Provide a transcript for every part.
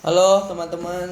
Halo teman-teman.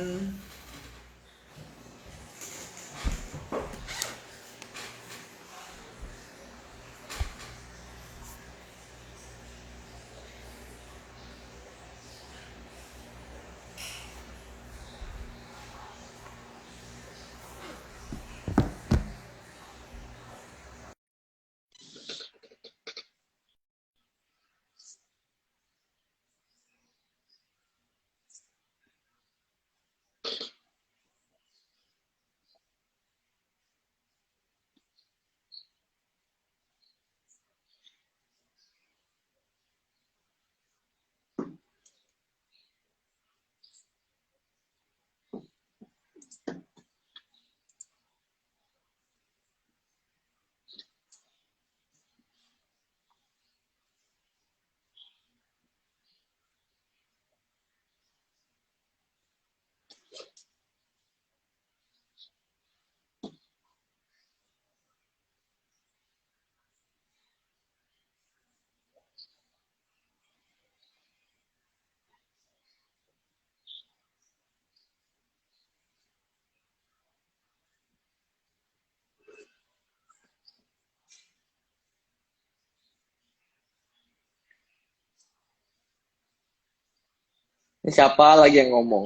Ini siapa lagi yang ngomong?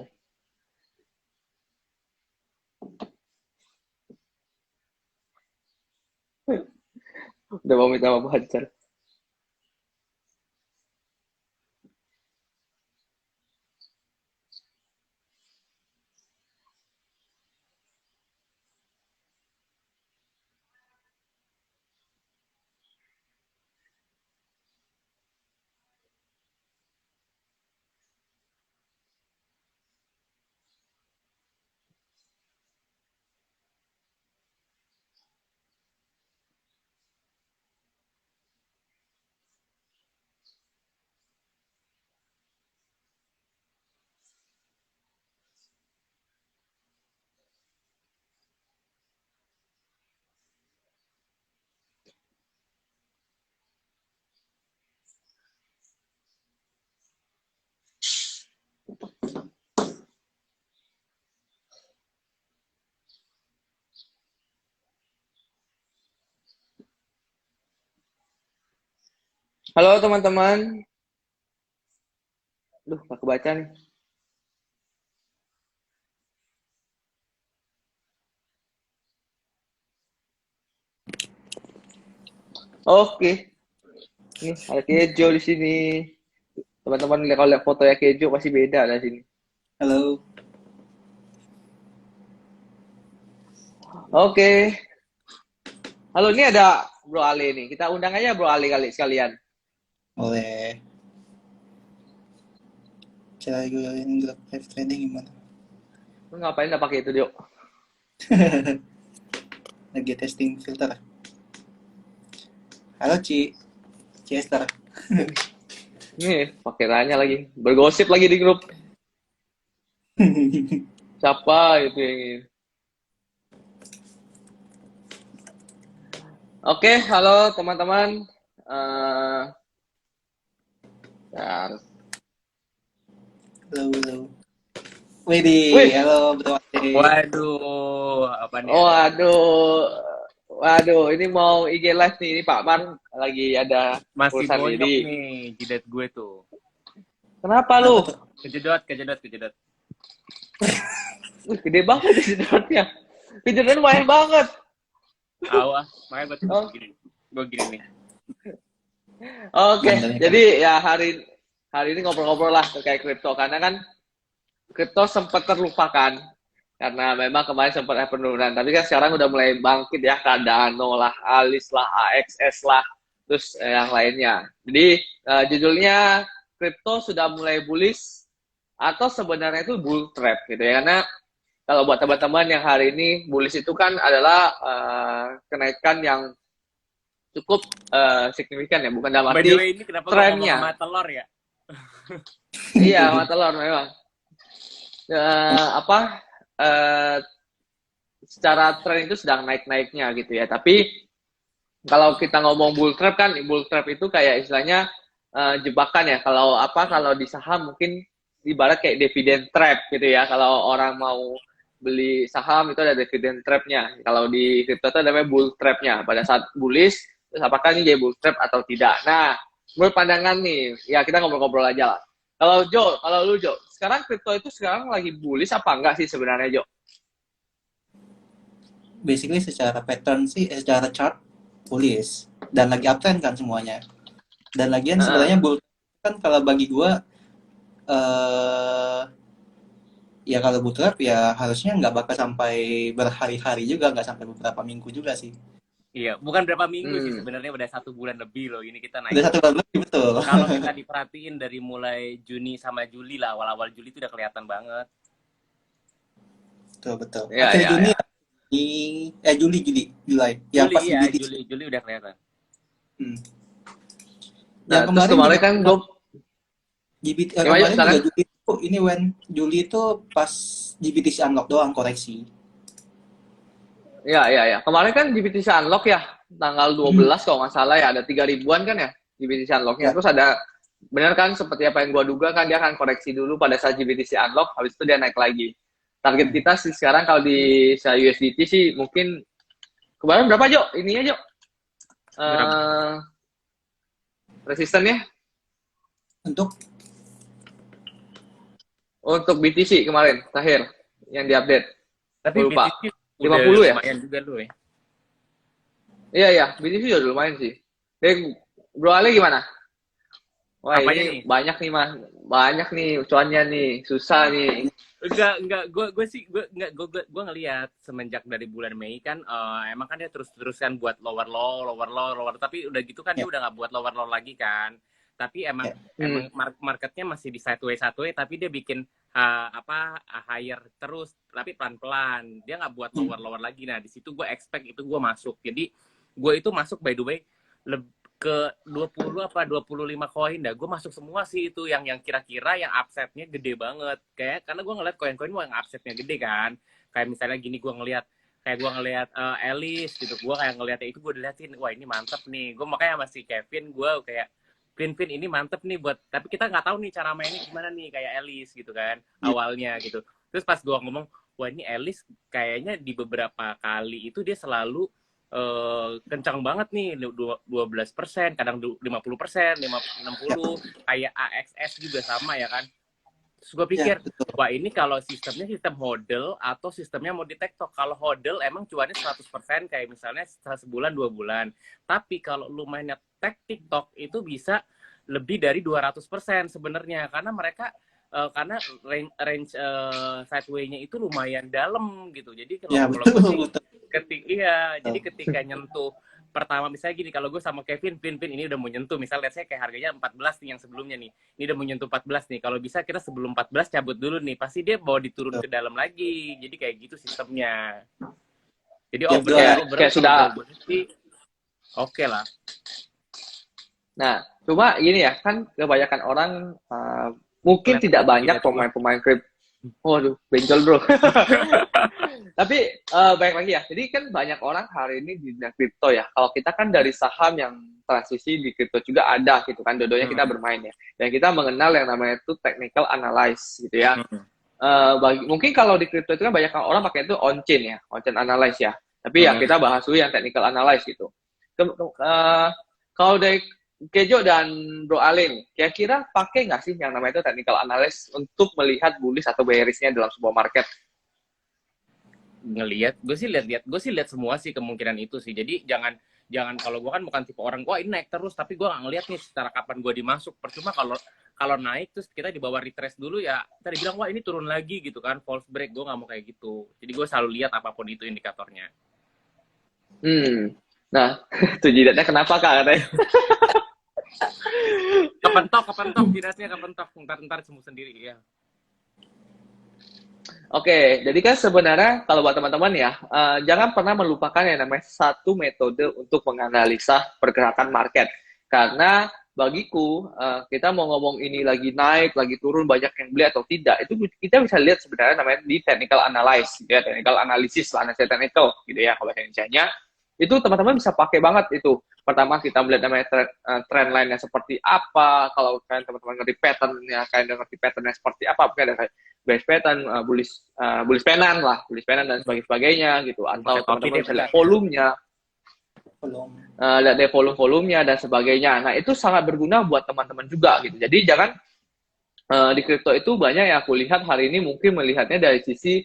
Udah mau minta sama pacar. Halo teman-teman. Duh, gak kebaca nih. Oke, nih ada Kejo di sini. Teman-teman kalau lihat foto ya Kejo pasti beda di sini. Halo, Oke. Halo, ini ada Bro Ali nih. Kita undang aja Bro Ali kali sekalian. boleh. Cara gue yang grup live trading gimana? Lu ngapain udah pakai itu, Dio? Lagi testing filter. Halo Ci, Chester. Nih, pakai tanya lagi. Bergosip lagi di grup. Siapa itu yang ini? Oke, halo teman-teman. Eh, bentar. Halo, halo. Widih, Wih, halo Bro Ade. Waduh, apa nih ada? waduh, waduh, ini mau IG live nih, ini Pak Man lagi ada Masih urusan bonyok ini. nih jidat gue tuh. Kenapa Kenapa lu? tuh? Kejedot, kejedot, kejedot. Wih, gede banget di sedotnya. Kejutan lumayan banget. Awas, makanya gue Oh, gini. Gue gini nih. oke, Bandel nih jadi kali. ya hari hari ini ngobrol-ngobrol lah terkait kripto karena kan kripto sempat terlupakan karena memang kemarin sempat ada penurunan tapi kan sekarang udah mulai bangkit ya Cardano lah, Alis lah, AXS lah, terus yang lainnya. Jadi judulnya kripto sudah mulai bullish atau sebenarnya itu bull trap gitu ya, karena kalau buat teman-teman yang hari ini bullish itu kan adalah kenaikan yang cukup signifikan ya, bukan dalam By the arti way, ini kenapa gue ngomong trennya. sama telur ya? Iya, telur memang. Apa eh, secara tren itu sedang naik-naiknya gitu ya. Tapi kalau kita ngomong bull trap kan, bull trap itu kayak istilahnya jebakan ya. Kalau apa kalau di saham mungkin ibarat kayak dividen trap gitu ya. Kalau orang mau beli saham itu ada dividen trap-nya. Kalau di crypto itu namanya bull trap-nya. Pada saat bullish, terus apakah ini jadi bull trap atau tidak. Nah, menurut pandangan nih, ya kita ngobrol-ngobrol aja lah. Kalau lu Jo, sekarang crypto itu sekarang lagi bullish apa enggak sih sebenarnya Jo? Basically secara pattern sih, secara chart bullish dan lagi uptrend kan semuanya. Dan lagian sebenarnya bull kan kalau bagi gua ya kalau bootstrap ya harusnya nggak bakal sampai berhari-hari juga, nggak sampai beberapa minggu juga sih. Iya, bukan berapa minggu sih sebenarnya, udah 1 bulan lebih loh ini kita naik. Udah 1 bulan lebih, betul. Kalau kita diperhatiin dari mulai Juni sama Juli lah, awal-awal Juli itu udah kelihatan banget. Betul. Ya, Akhir Juni ya. Julai. Ya pas ya, Juli udah kelihatan. Nah, terus kemarin kan gue kemarin juga Juli itu Juli itu pas GBTC unlock doang koreksi. Ya. Kemarin kan GBTC unlock ya, tanggal 12 kalau nggak salah ya, ada 3.000-an kan ya GBTC unlocknya. Terus ada, benar kan seperti apa yang gua duga kan, dia akan koreksi dulu pada saat GBTC unlock, habis itu dia naik lagi. Target kita sih sekarang kalau di USDT sih mungkin, kemarin berapa Jo? Ininya Jo? Resistennya? Untuk BTC kemarin, terakhir, yang diupdate. Tapi lupa. BTC 50 ya? Lumayan juga lu ya. Iya, BTC udah lumayan sih. Bro Ali gimana? Wah, apanya ini nih? Banyak nih cuannya nih, susah nih. Enggak, gue ngelihat semenjak dari bulan Mei kan, emang kan dia terus-terusan buat lower low, tapi udah gitu kan dia udah nggak buat lower low lagi kan. Tapi emang marketnya masih di sideways, tapi dia bikin higher terus, tapi pelan-pelan. Dia nggak buat lower lagi. Nah, di situ gue expect itu gue masuk. Jadi gue itu masuk by the way ke 20 apa 25 koin dah. Gue masuk semua sih itu yang kira-kira yang upsetnya gede banget. Karena gue ngeliat koin-koin yang upsetnya gede kan. Kayak misalnya gini, gue ngeliat Alice gitu. Gue kayak ngeliatnya itu, gue diliatin, wah ini mantep nih. Gue makanya masih Kevin, gue kayak Vin ini mantep nih buat, tapi kita nggak tahu nih cara mainnya gimana nih kayak Alice gitu kan awalnya gitu. Terus pas gue ngomong, wah ini Alice kayaknya di beberapa kali itu dia selalu kencang banget nih, 12%, kadang 50%, 60, kayak AXS juga sama ya kan. Terus gue pikir, wah ini kalau sistemnya sistem hodl atau sistemnya mau di TikTok. Kalau hodl emang cuannya 100% kayak misalnya sebulan 2 bulan. Tapi kalau lu mainnya TikTok itu bisa lebih dari 200% sebenarnya, karena mereka karena range sideway-nya itu lumayan dalam gitu. Jadi kalau jadi ketika nyentuh pertama, misalnya gini, kalau gue sama Kevin ini udah mau nyentuh, misalnya saya kayak harganya 14 nih yang sebelumnya nih, ini udah mau nyentuh 14 nih, kalau bisa kita sebelum 14 cabut dulu nih, pasti dia mau diturun ke dalam lagi. Jadi kayak gitu sistemnya. Jadi kayak sudah oke lah. Nah, cuma gini ya, kan kebanyakan orang mungkin tidak banyak pemain kripto. Waduh, benjol bro. Tapi baik lagi ya. Jadi kan banyak orang hari ini di dunia kripto ya. Kalau kita kan dari saham yang transisi di kripto juga ada gitu kan. Dua-duanya kita bermain ya. Dan kita mengenal yang namanya itu technical analysis gitu ya. Mungkin kalau di kripto itu kan banyak orang pakai itu on-chain ya, on-chain analysis ya. Tapi ya kita bahas dulu yang technical analysis gitu. Kalau dari Kejo dan Bro Alin, kira-kira pakai nggak sih yang namanya itu technical analysis untuk melihat bullish atau bearishnya dalam sebuah market? Gue sih lihat semua sih kemungkinan itu sih. Jadi jangan kalau gue kan bukan tipe orang, wah ini naik terus, tapi gue nggak ngeliat nih secara kapan gue dimasuk. Percuma kalau naik terus kita dibawa retrace dulu ya, kita dibilang wah ini turun lagi gitu kan, false break. Gue nggak mau kayak gitu. Jadi gue selalu lihat apapun itu indikatornya. Nah, itu jidatnya kenapa Kak katanya? kepentok jidatnya kepentok, ntar sembuh sendiri ya. Oke, jadi kan sebenarnya kalau buat teman-teman ya, jangan pernah melupakan yang namanya satu metode untuk menganalisa pergerakan market. Karena bagiku, kita mau ngomong ini lagi naik, lagi turun, banyak yang beli atau tidak, itu kita bisa lihat sebenarnya namanya di technical analysis, ya, technical analysis, analisa technical, gitu ya, kalau Indonesia-nya. itu teman-teman bisa pakai banget itu. Pertama kita melihat namanya trend line-nya seperti apa, kalau kalian teman-teman ngerti pattern-nya, kalian udah ngerti pattern-nya seperti apa, mungkin ada kayak bearish pattern, bullish pennant dan sebagainya gitu, atau teman-teman bisa lihat volumenya, lihat dari volumenya dan sebagainya. Nah itu sangat berguna buat teman-teman juga gitu. Jadi jangan di kripto itu banyak yang aku lihat hari ini mungkin melihatnya dari sisi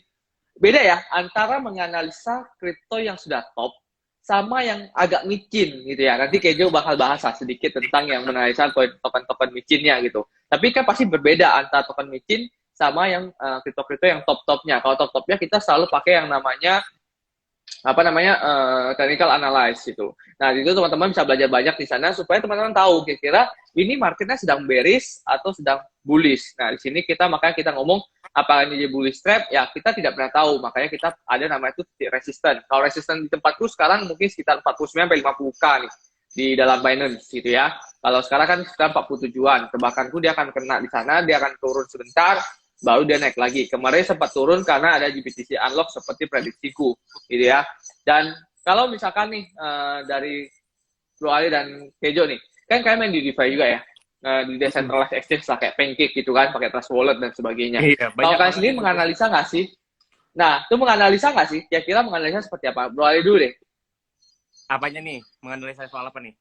beda ya, antara menganalisa kripto yang sudah top sama yang agak micin gitu ya. Nanti Kejo bakal bahas sedikit tentang yang menganalisa token-token micinnya gitu. Tapi kan pasti berbeda antara token micin sama yang kripto-kripto yang top-topnya. Kalau top-topnya kita selalu pakai yang namanya technical analysis itu. Nah, itu teman-teman bisa belajar banyak di sana supaya teman-teman tahu kira-kira ini marketnya sedang bearish atau sedang bullish. Nah, di sini makanya kita ngomong apakah ini bullish trap, ya kita tidak pernah tahu. Makanya kita ada namanya itu resistance. Kalau resistance di tempatku sekarang mungkin sekitar 49-50k nih di dalam Binance gitu ya. Kalau sekarang kan sekitar 47-an. Tebakanku dia akan kena di sana, dia akan turun sebentar, baru dia naik lagi. Kemarin sempat turun karena ada GBTC unlock seperti prediksiku, gitu ya. Dan kalau misalkan nih dari Bro Ali dan Kejo nih, kan kalian main di DeFi juga ya, di decentralized exchange lah, kayak Pancake gitu kan, pakai Trust Wallet dan sebagainya. Iya, kalau kalian sendiri menganalisa nggak sih? Nah, itu menganalisa nggak sih? Kira-kira menganalisa seperti apa? Bro Ali dulu deh. Apanya nih? Menganalisa soal apa nih?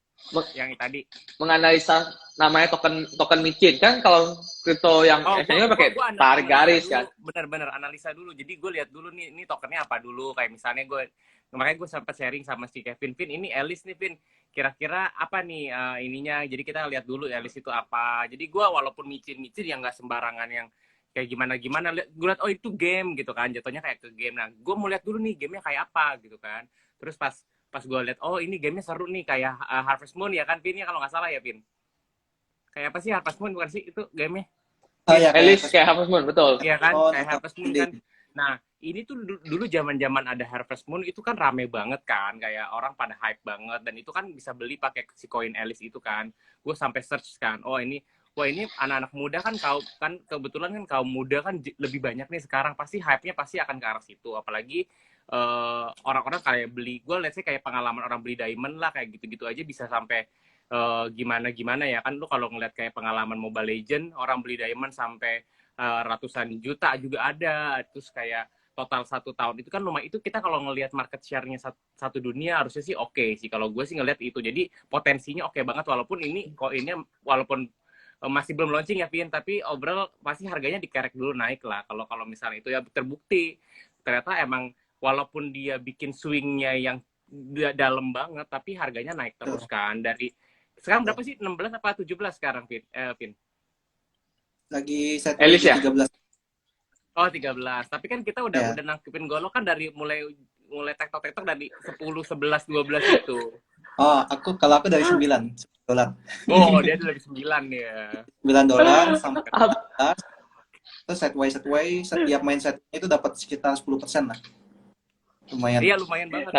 Yang tadi menganalisa namanya token micin kan, kalau kripto yang biasanya pakai tarik garis dulu, kan. Bener-bener analisa dulu. Jadi gue lihat dulu nih tokennya apa dulu. Kayak misalnya makanya gue sempat sharing sama si Kevin, ini Alice nih Vin, kira-kira apa nih ininya. Jadi kita lihat dulu Alice itu apa. Jadi gue walaupun micin yang nggak sembarangan yang kayak gimana gue lihat itu game gitu kan, jatuhnya kayak ke game. Nah gue mau lihat dulu nih gamenya kayak apa gitu kan. Terus pas gue lihat ini gamenya seru nih kayak Harvest Moon ya kan Vin, ya kalau nggak salah ya Vin. Kayak apa sih Harvest Moon, bukan sih itu gamenya? Ya, Alice kayak Harvest Moon, betul. Iya kan, kayak Harvest Moon kan. Nah ini tuh dulu zaman ada Harvest Moon itu kan rame banget kan, kayak orang pada hype banget, dan itu kan bisa beli pakai si koin Alice itu kan. Gue sampai search kan, ini anak-anak muda kan, kebetulan kan kaum muda kan lebih banyak nih sekarang, pasti hype-nya pasti akan ke arah situ. Apalagi orang-orang kayak beli, gue let's say kayak pengalaman orang beli diamond lah, kayak gitu-gitu aja bisa sampai gimana ya kan. Lu kalau ngeliat kayak pengalaman Mobile Legend, orang beli diamond sampai ratusan juta juga ada. Terus kayak total 1 tahun itu kan lumayan. Itu kita kalau ngelihat market share-nya satu dunia harusnya sih oke sih, kalau gue sih ngelihat itu. Jadi potensinya oke banget, walaupun ini koinnya walaupun masih belum launching ya Vin, tapi overall pasti harganya dikerek dulu naik lah. Kalau misalnya itu ya terbukti ternyata emang walaupun dia bikin swingnya yang dalam banget, tapi harganya naik terus kan. Dari sekarang berapa sih, 16 apa 17 sekarang Vin? Lagi set Alice ya? 13. Oh 13, tapi kan kita udah nangkepin golok kan dari mulai tektok dari 10, 11, 12 itu. Kalau aku dari $9. Oh, dia dari 9 ya. $9 sampai 14. Terus setway setiap main set itu dapat sekitar 10% lah. Lumayan. Iya, lumayan banget.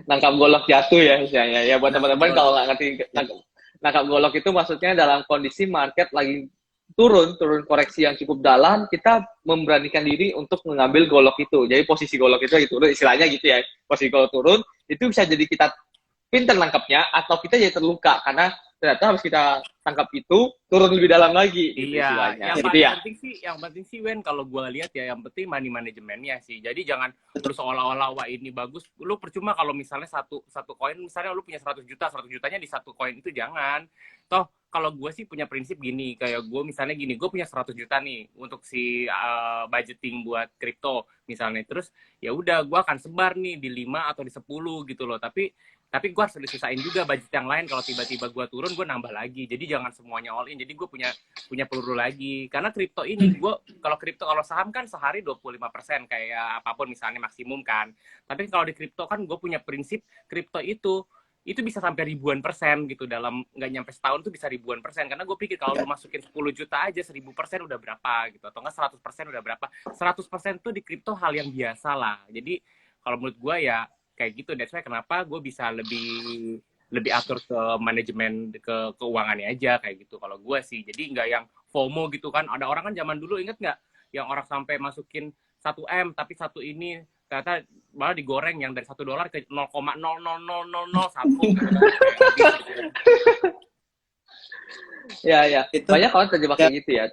Nangkap golok jatuh ya misalnya. Ya buat teman-teman kalau nggak ngerti nangkap golok itu maksudnya dalam kondisi market lagi turun koreksi yang cukup dalam, kita memberanikan diri untuk mengambil golok itu. Jadi posisi golok itu lagi turun, istilahnya gitu ya. Posisi golok turun itu bisa jadi kita pinter nangkapnya, atau kita jadi terluka karena ternyata harus kita tangkap itu turun lebih dalam lagi. Iya, gitu yang penting sih Wen, kalau gue lihat ya yang penting money manajemennya sih. Jadi jangan terus seolah-olah wah ini bagus. Lu percuma kalau misalnya satu koin, misalnya lu punya 100 jutanya di satu koin itu, jangan. Toh kalau gue sih punya prinsip gini, kayak gue misalnya gini, gue punya 100 juta nih untuk si budgeting buat kripto misalnya. Terus ya udah gue akan sebar nih di 5 atau di 10 gitu loh. Tapi gue harus disisain juga budget yang lain, kalau tiba-tiba gue turun gue nambah lagi. Jadi jangan semuanya all in, jadi gue punya peluru lagi. Karena kripto ini, kalau saham kan sehari 25% kayak apapun misalnya maksimum kan. Tapi kalau di kripto kan gue punya prinsip, kripto itu bisa sampai ribuan persen gitu, dalam nggak nyampe setahun tuh bisa ribuan persen. Karena gue pikir kalau lu masukin 10 juta aja 1000% udah berapa gitu, atau enggak 100% udah berapa. 100% tuh di kripto hal yang biasa lah. Jadi kalau menurut gue ya kayak gitu. That's why kenapa gue bisa lebih atur ke manajemen ke keuangannya aja kayak gitu kalau gue sih. Jadi nggak yang FOMO gitu kan. Ada orang kan zaman dulu, inget nggak, yang orang sampai masukin 1M tapi satu ini ternyata malah digoreng yang dari $1 ke 0,00001 gitu kan. Kayak habis gitu. Ya. Itu Banyak orang terjebak ya, kayak gitu ya.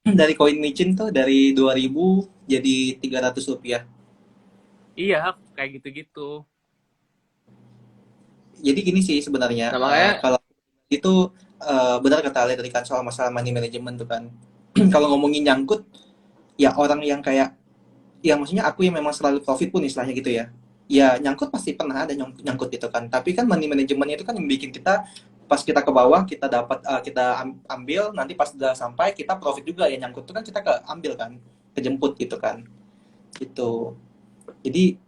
dari koin micin tuh dari 2.000 jadi Rp300. Iya, kayak gitu-gitu. Jadi gini sih sebenarnya, Nah, makanya kalau itu benar kata Ale tadi kan soal masalah money management tuh kan. Kalau ngomongin nyangkut, ya orang yang kayak, ya maksudnya aku yang memang selalu profit pun istilahnya gitu ya. Ya nyangkut pasti pernah ada nyangkut gitu kan. Tapi kan money management itu kan yang bikin kita pas kita ke bawah kita dapat kita ambil, nanti pas udah sampai kita profit juga. Ya nyangkut itu kan kita ke ambil kan, kejemput gitu kan. Gitu. Jadi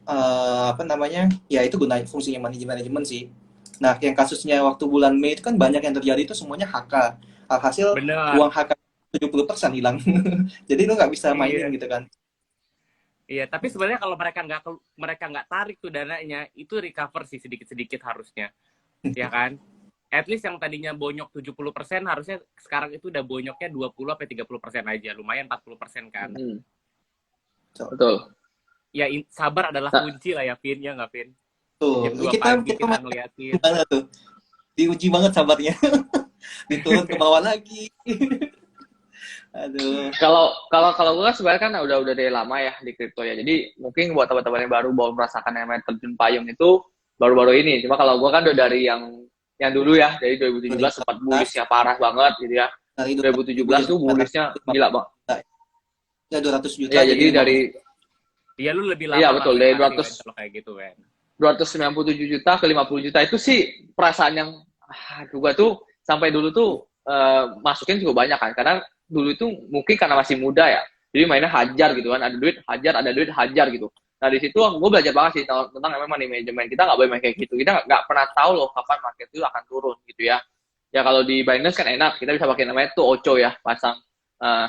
apa namanya, ya itu guna fungsinya money management sih. Nah yang kasusnya waktu bulan Mei itu kan banyak yang terjadi itu semuanya HK. Alhasil Bener. uang HK 70% hilang. Jadi lu nggak bisa mainin Iya. gitu kan. Iya, tapi sebenarnya kalau mereka nggak tarik tuh dananya, itu recover sih sedikit-sedikit harusnya. Ya kan? At least yang tadinya bonyok 70% harusnya sekarang itu udah bonyoknya 20-30% aja. Lumayan 40% kan. betul. Ya sabar adalah Nah, kunci lah ya, Vin. Ya nggak, Vin? Tuh, Jam 2 kita pagi kita ngeliatin. gimana tuh? Diuji banget sabarnya. Diturun ke bawah lagi. Aduh. kalau gue kan sebenarnya kan udah dari lama ya di kripto ya. Jadi mungkin buat teman-teman yang baru merasakan yang namanya terjun payung itu baru-baru ini. Cuma kalau gue kan udah dari yang dulu ya, dari 2017 sempat 2014 bullishnya parah banget gitu ya. dari 2017 2000 jadi tuh bullishnya gila banget. ya 200 juta Ya jadi jadi dari 50. Iya, lu lebih iya lama lah betul dari melintasi kan kalau kayak gitu kan. 297 juta ke 50 juta itu sih perasaan yang gue tuh sampai dulu tuh masukin juga banyak kan, karena dulu itu mungkin karena masih muda ya, jadi mainnya hajar gitu kan, ada duit hajar gitu. Nah di situ gue belajar banget sih tentang memang money management. Kita nggak boleh main kayak gitu, kita nggak pernah tahu loh kapan market itu akan turun gitu ya. Ya kalau di Binance kan enak, kita bisa pakai namanya tuh Ocho ya, pasang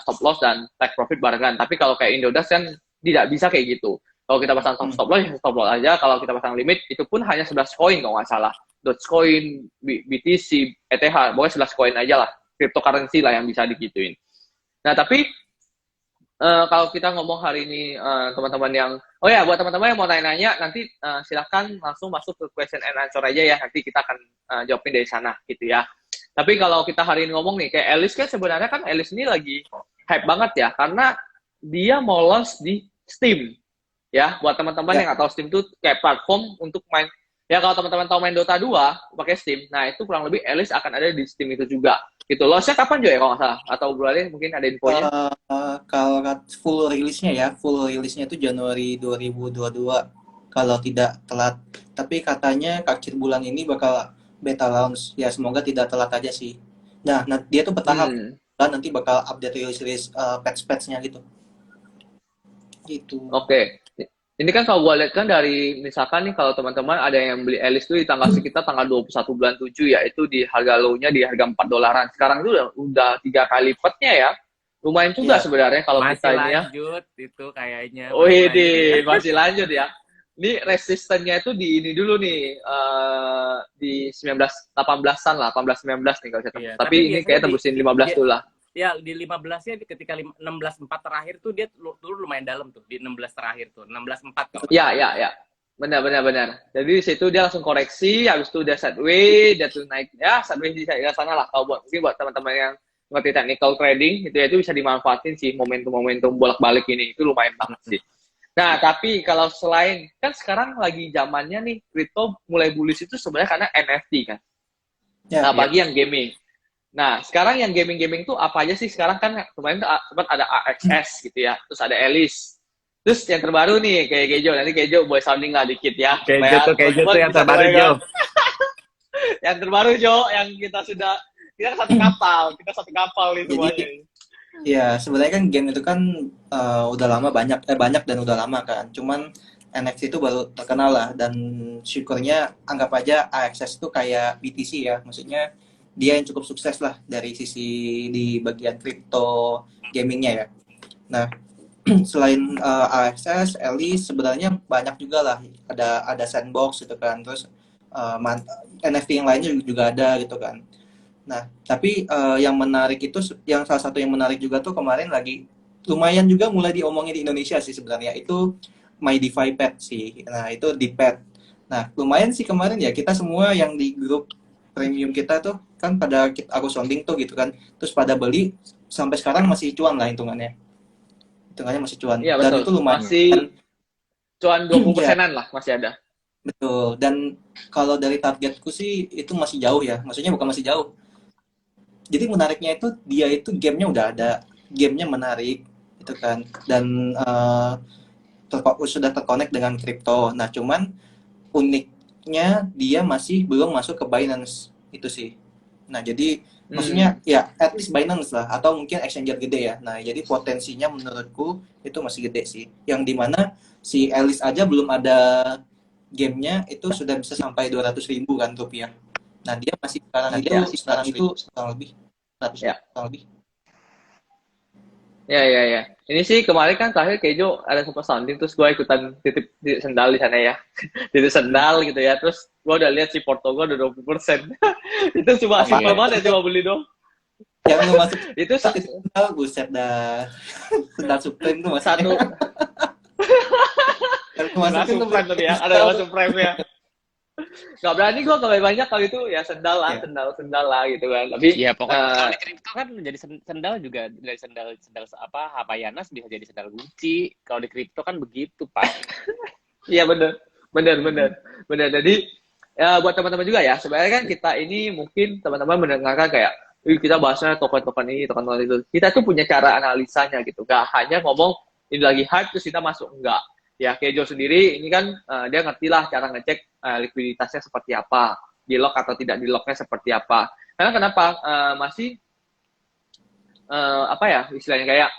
stop loss dan take profit barengan. Tapi kalau kayak Indodax kan tidak bisa kayak gitu. Kalau kita pasang stop loss, ya stop loss aja. Kalau kita pasang limit, itu pun hanya 11 koin kalau nggak salah. Dogecoin, BTC, ETH, pokoknya 11 koin aja lah. Cryptocurrency lah yang bisa digituin. Nah, tapi kalau kita ngomong hari ini teman-teman yang, oh ya buat teman-teman yang mau nanya-nanya, nanti silahkan langsung masuk ke question and answer aja ya. Nanti kita akan jawabin dari sana gitu ya. Tapi kalau kita hari ini ngomong nih, kayak Alice kan sebenarnya kan Alice ini lagi hype banget ya, karena dia mau launch di Steam. Ya, buat teman-teman yang nggak tahu, Steam itu kayak platform untuk main. Ya, kalau teman-teman tahu main Dota 2 pakai Steam, nah itu kurang lebih Alice akan ada di Steam itu juga. Gitu. Launch-nya kapan juga ya kalau nggak salah? Atau bulannya mungkin ada infonya? Kalau full rilisnya itu Januari 2022 kalau tidak telat. Tapi katanya akhir bulan ini bakal beta launch. Ya semoga tidak telat aja sih. Nah dia tuh bertahap. Dan nanti bakal update rilis patch-patchnya gitu. Gitu. Oke. Ini kan kalau gue lihat kan dari, misalkan nih kalau teman-teman ada yang beli Alice tuh di tanggal sekitar tanggal 21 bulan 7 ya, itu di harga low-nya di harga $4. Sekarang itu udah 3 kali lipatnya ya. Lumayan juga sebenarnya kalau kita ini ya. Masih lanjut itu kayaknya. Oh ini masih lanjut ya. Ini resistennya itu di ini dulu nih, di 18-an lah, 18-19 nih kalau saya tembus. Iya, tapi ini kayak tembusin 15 dulu lah. Ya di 15-nya ketika 16-4 terakhir tuh dia dulu lumayan dalam tuh di 16 terakhir tuh 16-4 kalau. Ya. Benar. Jadi di situ dia langsung koreksi, habis itu dia sideways, dia tuh naik ya sideways di sana lah. Kalau mungkin buat teman-teman yang ngerti technical trading itu bisa dimanfaatin sih momentum bolak-balik ini, itu lumayan banget sih. Nah, tapi kalau selain kan sekarang lagi zamannya nih kripto mulai bullish itu sebenarnya karena NFT kan. Nah, bagi yang gaming. Nah, sekarang yang gaming tuh apa aja sih? Sekarang kan kemarin tuh sempat ada AXS gitu ya, terus ada Alice. Terus yang terbaru nih kayak Kejo, nanti Kejo boleh sounding lah dikit ya. Kejo tuh yang terbaru Jo. Yang terbaru Jo, yang kita satu kapal nih semuanya. Ya sebenarnya kan game itu kan udah lama banyak dan udah lama kan. Cuman NFT itu baru terkenal lah, dan syukurnya anggap aja AXS itu kayak BTC ya, maksudnya dia yang cukup sukses lah dari sisi di bagian crypto gamingnya ya. Nah selain AXS, Alice sebenarnya banyak juga lah, ada Sandbox gitu kan, terus NFT yang lainnya juga ada gitu kan. Nah tapi yang menarik itu, salah satu yang menarik juga tuh kemarin lagi lumayan juga mulai diomongin di Indonesia sih sebenarnya, itu My DeFi Pet sih. Nah, itu di Pet. Nah, lumayan sih kemarin ya, kita semua yang di grup premium kita tuh kan pada aku sounding tuh gitu kan. Terus pada beli sampai sekarang masih cuan lah hitungannya. Hitungannya masih cuan. Iya Dan betul. itu lumayan. Masih Dan cuan 20 ya, persenan lah masih ada. betul. Dan kalau dari targetku sih itu masih jauh ya. Maksudnya bukan masih jauh. Jadi menariknya itu dia itu gamenya udah ada. Gamenya menarik itu kan. Dan sudah terkonek dengan kripto. Nah, cuman uniknya dia masih belum masuk ke Binance itu sih. Nah, jadi maksudnya ya at least Binance lah atau mungkin exchanger gede ya. Nah, jadi potensinya menurutku itu masih gede sih. Yang dimana si Alice aja belum ada gamenya itu sudah bisa sampai 200.000 kan rupiah. Nah, dia masih sekarang itu kurang lebih 100 Ya. kurang lebih. Ya. Ini sih kemarin kan terakhir Kejo ada sempat sounding, terus gue ikutan titip sendal di sana ya. Titip sendal gitu ya. Terus gue udah lihat si Porto gue udah 20%. Itu cuma simpel banget ya, cuma beli dong. Yang lu masuk Itu sendal, buset dah. Sendal Supreme tuh masih satu yang lu masukin tuh Supreme tapi ya, ada yang Supreme ya. Gak berani gue kalau banyak kali itu ya sendal lah, sendal lah gitu kan. Tapi ya pokoknya kalau di kripto kan jadi sendal juga dari sendal apa Havaianas bisa jadi sendal Gucci. Kalau di kripto kan begitu, Pak. Iya bener. Jadi ya buat teman-teman juga ya, sebenarnya kan kita ini mungkin teman-teman mendengarkan kayak kita bahasnya token-token ini, token-token itu. Kita tuh punya cara analisanya gitu. Gak hanya ngomong ini lagi hype terus kita masuk, enggak. Ya Kejo sendiri ini kan dia ngerti lah cara ngecek likuiditasnya seperti apa, di lock atau tidak di locknya seperti apa. Karena kenapa masih apa ya istilahnya kayak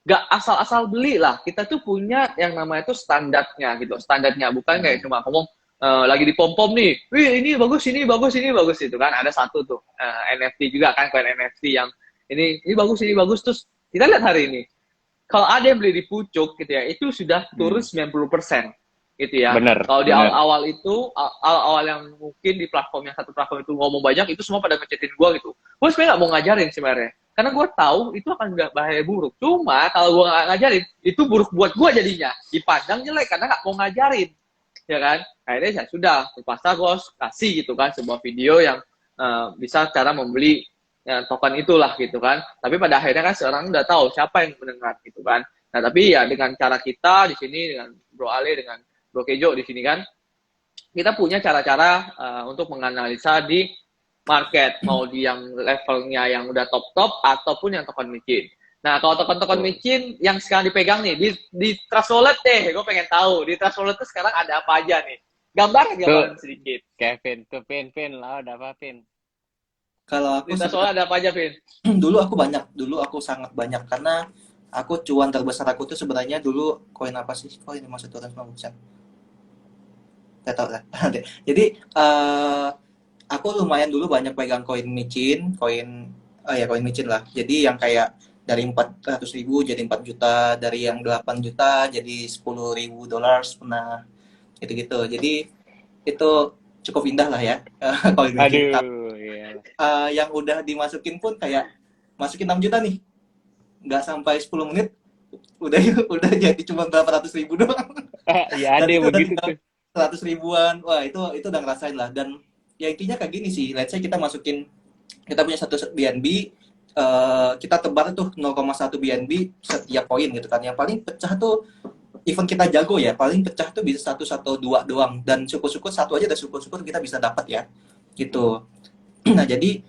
gak asal-asal beli lah. Kita tuh punya yang namanya itu standarnya gitu. Standarnya bukan kayak cuma ngomong lagi di pom-pom nih. Wih, ini bagus itu kan. Ada satu tuh NFT juga kan, koin NFT yang ini bagus terus kita lihat hari ini. Kalau ada yang beli di pucuk gitu ya, itu sudah turun 90% gitu ya. Bener. Kalau di awal-awal itu, awal yang mungkin di platform yang satu platform itu ngomong banyak, itu semua pada ngechatin gue gitu. Gue sebenarnya nggak mau ngajarin sebenarnya, karena gue tahu itu akan nggak bahaya buruk. Cuma kalau gue nggak ngajarin, itu buruk buat gue jadinya. Dipandang jelek karena nggak mau ngajarin, ya kan? Akhirnya ya sudah, terpaksa gue kasih gitu kan sebuah video yang bisa cara membeli ya, token itulah gitu kan. Tapi pada akhirnya kan seorang udah tahu siapa yang mendengar gitu kan. Nah tapi ya dengan cara kita di sini dengan Bro Ale dengan Bro Kejo di sini kan, kita punya cara-cara untuk menganalisa di market, mau di yang levelnya yang udah top-top ataupun yang token micin. Nah kalau token-token micin yang sekarang dipegang nih di Trust Wallet deh, gue pengen tahu di Trust Wallet tuh sekarang ada apa aja nih. Gambaran sedikit. Kevin tuh Pin lah ada apa Pin? Kalau aku soalnya ada apa aja, Vin? Dulu aku sangat banyak karena aku cuan terbesar aku tuh sebenarnya dulu koin apa sih? Koin yang masuk turun 90%. Gak tau lah. Jadi aku lumayan dulu banyak pegang koin micin lah. Jadi yang kayak dari 400.000 jadi 4 juta, dari yang 8 juta jadi $10.000 pernah gitu-gitu. Jadi itu cukup indah lah ya koin micin. Yang udah dimasukin pun kayak masukin 6 juta nih, nggak sampai 10 menit udah jadi cuma berapa ratus ribu doang. Ya ada begitu tuh 100 ribuan. Wah itu udah ngerasain lah. Dan ya intinya kayak gini sih, let's say kita punya satu BNB, kita tebar tuh 0,1 BNB setiap koin gitu kan. Yang paling pecah tuh event kita jago ya, paling pecah tuh bisa 1 atau 2 doang, dan syukur-syukur satu aja, dan syukur-syukur kita bisa dapat ya gitu. Nah jadi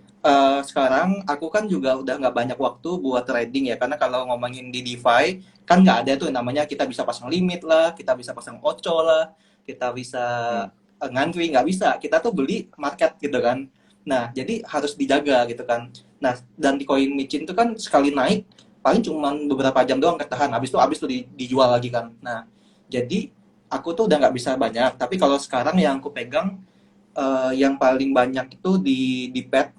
sekarang aku kan juga udah nggak banyak waktu buat trading ya, karena kalau ngomongin di DeFi kan nggak ada tuh namanya kita bisa pasang limit lah, kita bisa pasang oco lah, kita bisa ngantri, nggak bisa. Kita tuh beli market gitu kan. Nah jadi harus dijaga gitu kan. Nah dan di koin micin tuh kan sekali naik paling cuma beberapa jam doang ketahan, habis itu dijual lagi kan. Nah jadi aku tuh udah nggak bisa banyak, tapi kalau sekarang yang aku pegang yang paling banyak itu di pet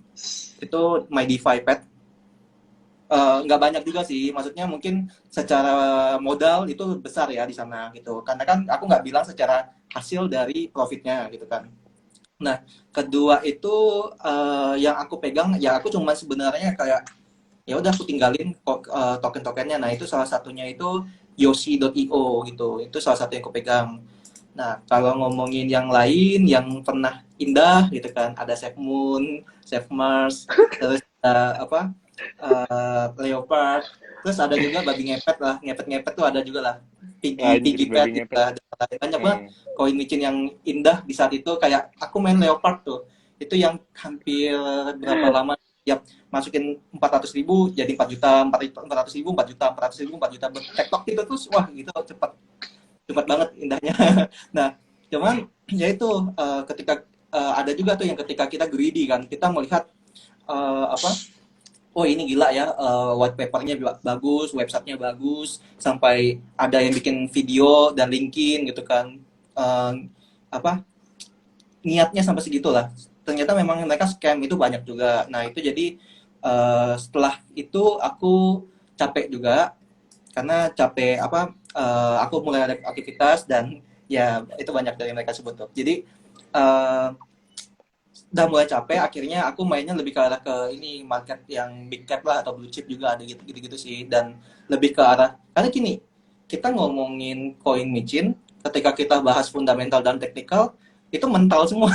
itu My DeFi Pet. Nggak banyak juga sih, maksudnya mungkin secara modal itu besar ya di sana gitu, karena kan aku nggak bilang secara hasil dari profitnya gitu kan. Nah kedua itu yang aku pegang ya, aku cuma sebenarnya kayak ya udah aku tinggalin token-tokennya. Nah itu salah satunya itu Yosi.io gitu. Itu salah satu yang aku pegang. Nah, kalau ngomongin yang lain yang pernah indah gitu kan, ada Safe Moon, Safe Mars, terus apa Leopard, terus ada juga babi ngepet lah, ngepet-ngepet tuh ada juga lah, Piggy, Anjir, Piggy Pet babi gitu ngepet. lah, banyak banget koin micin yang indah di saat itu. Kayak aku main Leopard tuh, itu yang hampir berapa lama, tiap masukin 400.000 jadi 4 juta, 400.000 4 juta, 400.000 4 juta, bertektok gitu terus, wah gitu cepat cepat banget indahnya. Nah, cuman ya itu ketika ada juga tuh yang ketika kita greedy kan, kita melihat apa, oh ini gila ya, white papernya bagus, websitenya bagus, sampai ada yang bikin video dan linkin gitu kan. Eh, apa niatnya sampai segitulah. Ternyata memang mereka scam itu banyak juga. Nah itu jadi setelah itu aku capek juga, karena capek apa, aku mulai ada aktivitas dan ya itu banyak dari mereka sebut tuh. Jadi udah mulai capek, akhirnya aku mainnya lebih ke arah ke ini, market yang big cap lah atau blue chip juga ada gitu gitu, sih. Dan lebih ke arah, karena gini, kita ngomongin koin micin, ketika kita bahas fundamental dan teknikal itu mental semua.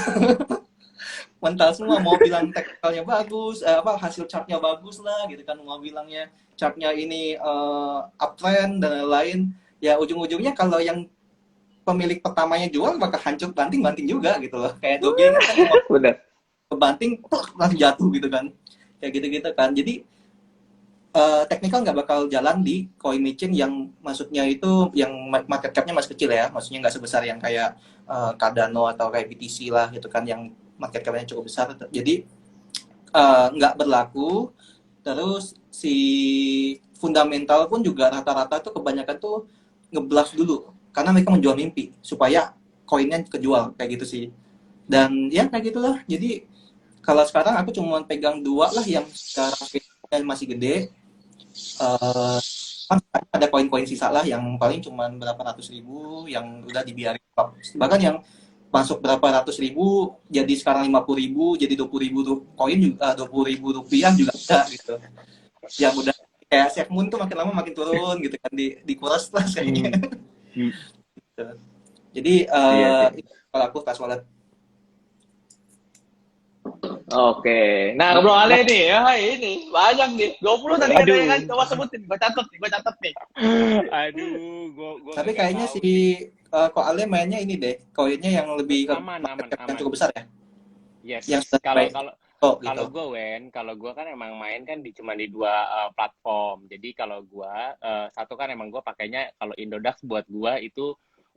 Mental semua, mau bilang teknikalnya bagus, apa hasil chartnya bagus lah gitu kan, mau bilangnya chartnya ini uptrend dan lain-lain, ya ujung-ujungnya kalau yang pemilik pertamanya jual bakal hancur banting-banting juga gitu loh. Kayak Doge ini kan mau Bener. kebanting langsung jatuh gitu kan, kayak gitu-gitu kan. Jadi teknikal nggak bakal jalan di koin micin yang maksudnya itu yang market capnya masih kecil ya, maksudnya nggak sebesar yang kayak Cardano atau kayak BTC lah gitu kan, yang market capnya cukup besar. Jadi nggak berlaku. Terus si fundamental pun juga rata-rata tuh kebanyakan tuh ngebluff dulu, karena mereka menjual mimpi supaya koinnya kejual kayak gitu sih. Dan ya kayak gitulah. Jadi kalau sekarang aku cuma pegang dua lah yang secara masih gede. uh, ada koin-koin sisa lah yang paling cuma berapa ratus ribu yang udah dibiarin, bahkan yang masuk berapa ratus ribu jadi sekarang 50.000, jadi 20.000 koin juga, 20.000 rupiah juga ada gitu, yang udah kayak Safe Moon tuh makin lama makin turun gitu kan, dikuras lah kayaknya. Hmm. Hmm. Jadi Iya sih. kalau aku tas wallet. Oke. Nah, Bro Ale nih, ya ini banyak nih. 20 tadi katanya kan, Aduh. coba sebutin. Gue catet nih. Aduh, gua Tapi nggak kayaknya tahu si sih. Ko Ale mainnya ini deh, koinnya yang lebih ke Aman, market aman, cap yang aman. cukup besar ya, yang Yes. sudah Kalau sampai kalau oh gitu. kalau gue kalau gue kan emang main kan di cuma di dua platform. Jadi kalau gue satu kan emang gue pakainya kalau Indodax buat gue itu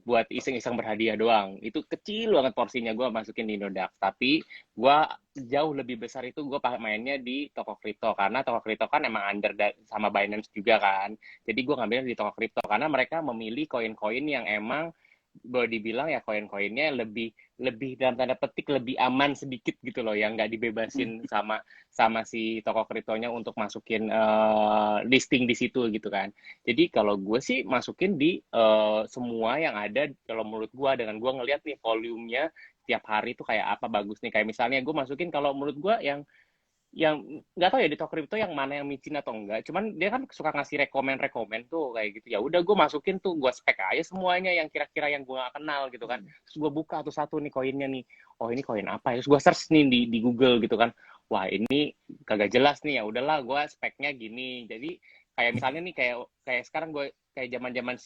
buat iseng-iseng berhadiah doang. Itu kecil banget porsinya gue masukin di Indodax. Tapi gue jauh lebih besar itu gue mainnya di toko kripto, karena toko kripto kan emang under sama Binance juga kan. Jadi gue ngambilnya di toko kripto karena mereka memilih koin-koin yang emang boleh dibilang ya koin-koinnya lebih lebih dalam tanda petik lebih aman sedikit gitu loh, yang nggak dibebasin sama sama si toko kriptonya untuk masukin listing di situ gitu kan. Jadi kalau gue sih masukin di semua yang ada, kalau menurut gue dengan gue ngeliat nih volumenya tiap hari tuh kayak apa bagus nih, kayak misalnya gue masukin kalau menurut gue yang nggak tahu ya di toko kripto yang mana yang micin atau enggak, cuman dia kan suka ngasih rekomen tuh kayak gitu, ya udah gue masukin tuh, gue spek aja semuanya yang kira-kira yang gue gak kenal gitu kan, terus gue buka tuh satu nih koinnya nih, oh ini koin apa ya, terus gue search nih di Google gitu kan, wah ini kagak jelas nih, ya udahlah gue speknya gini. Jadi kayak misalnya nih kayak kayak sekarang gue kayak zaman-zaman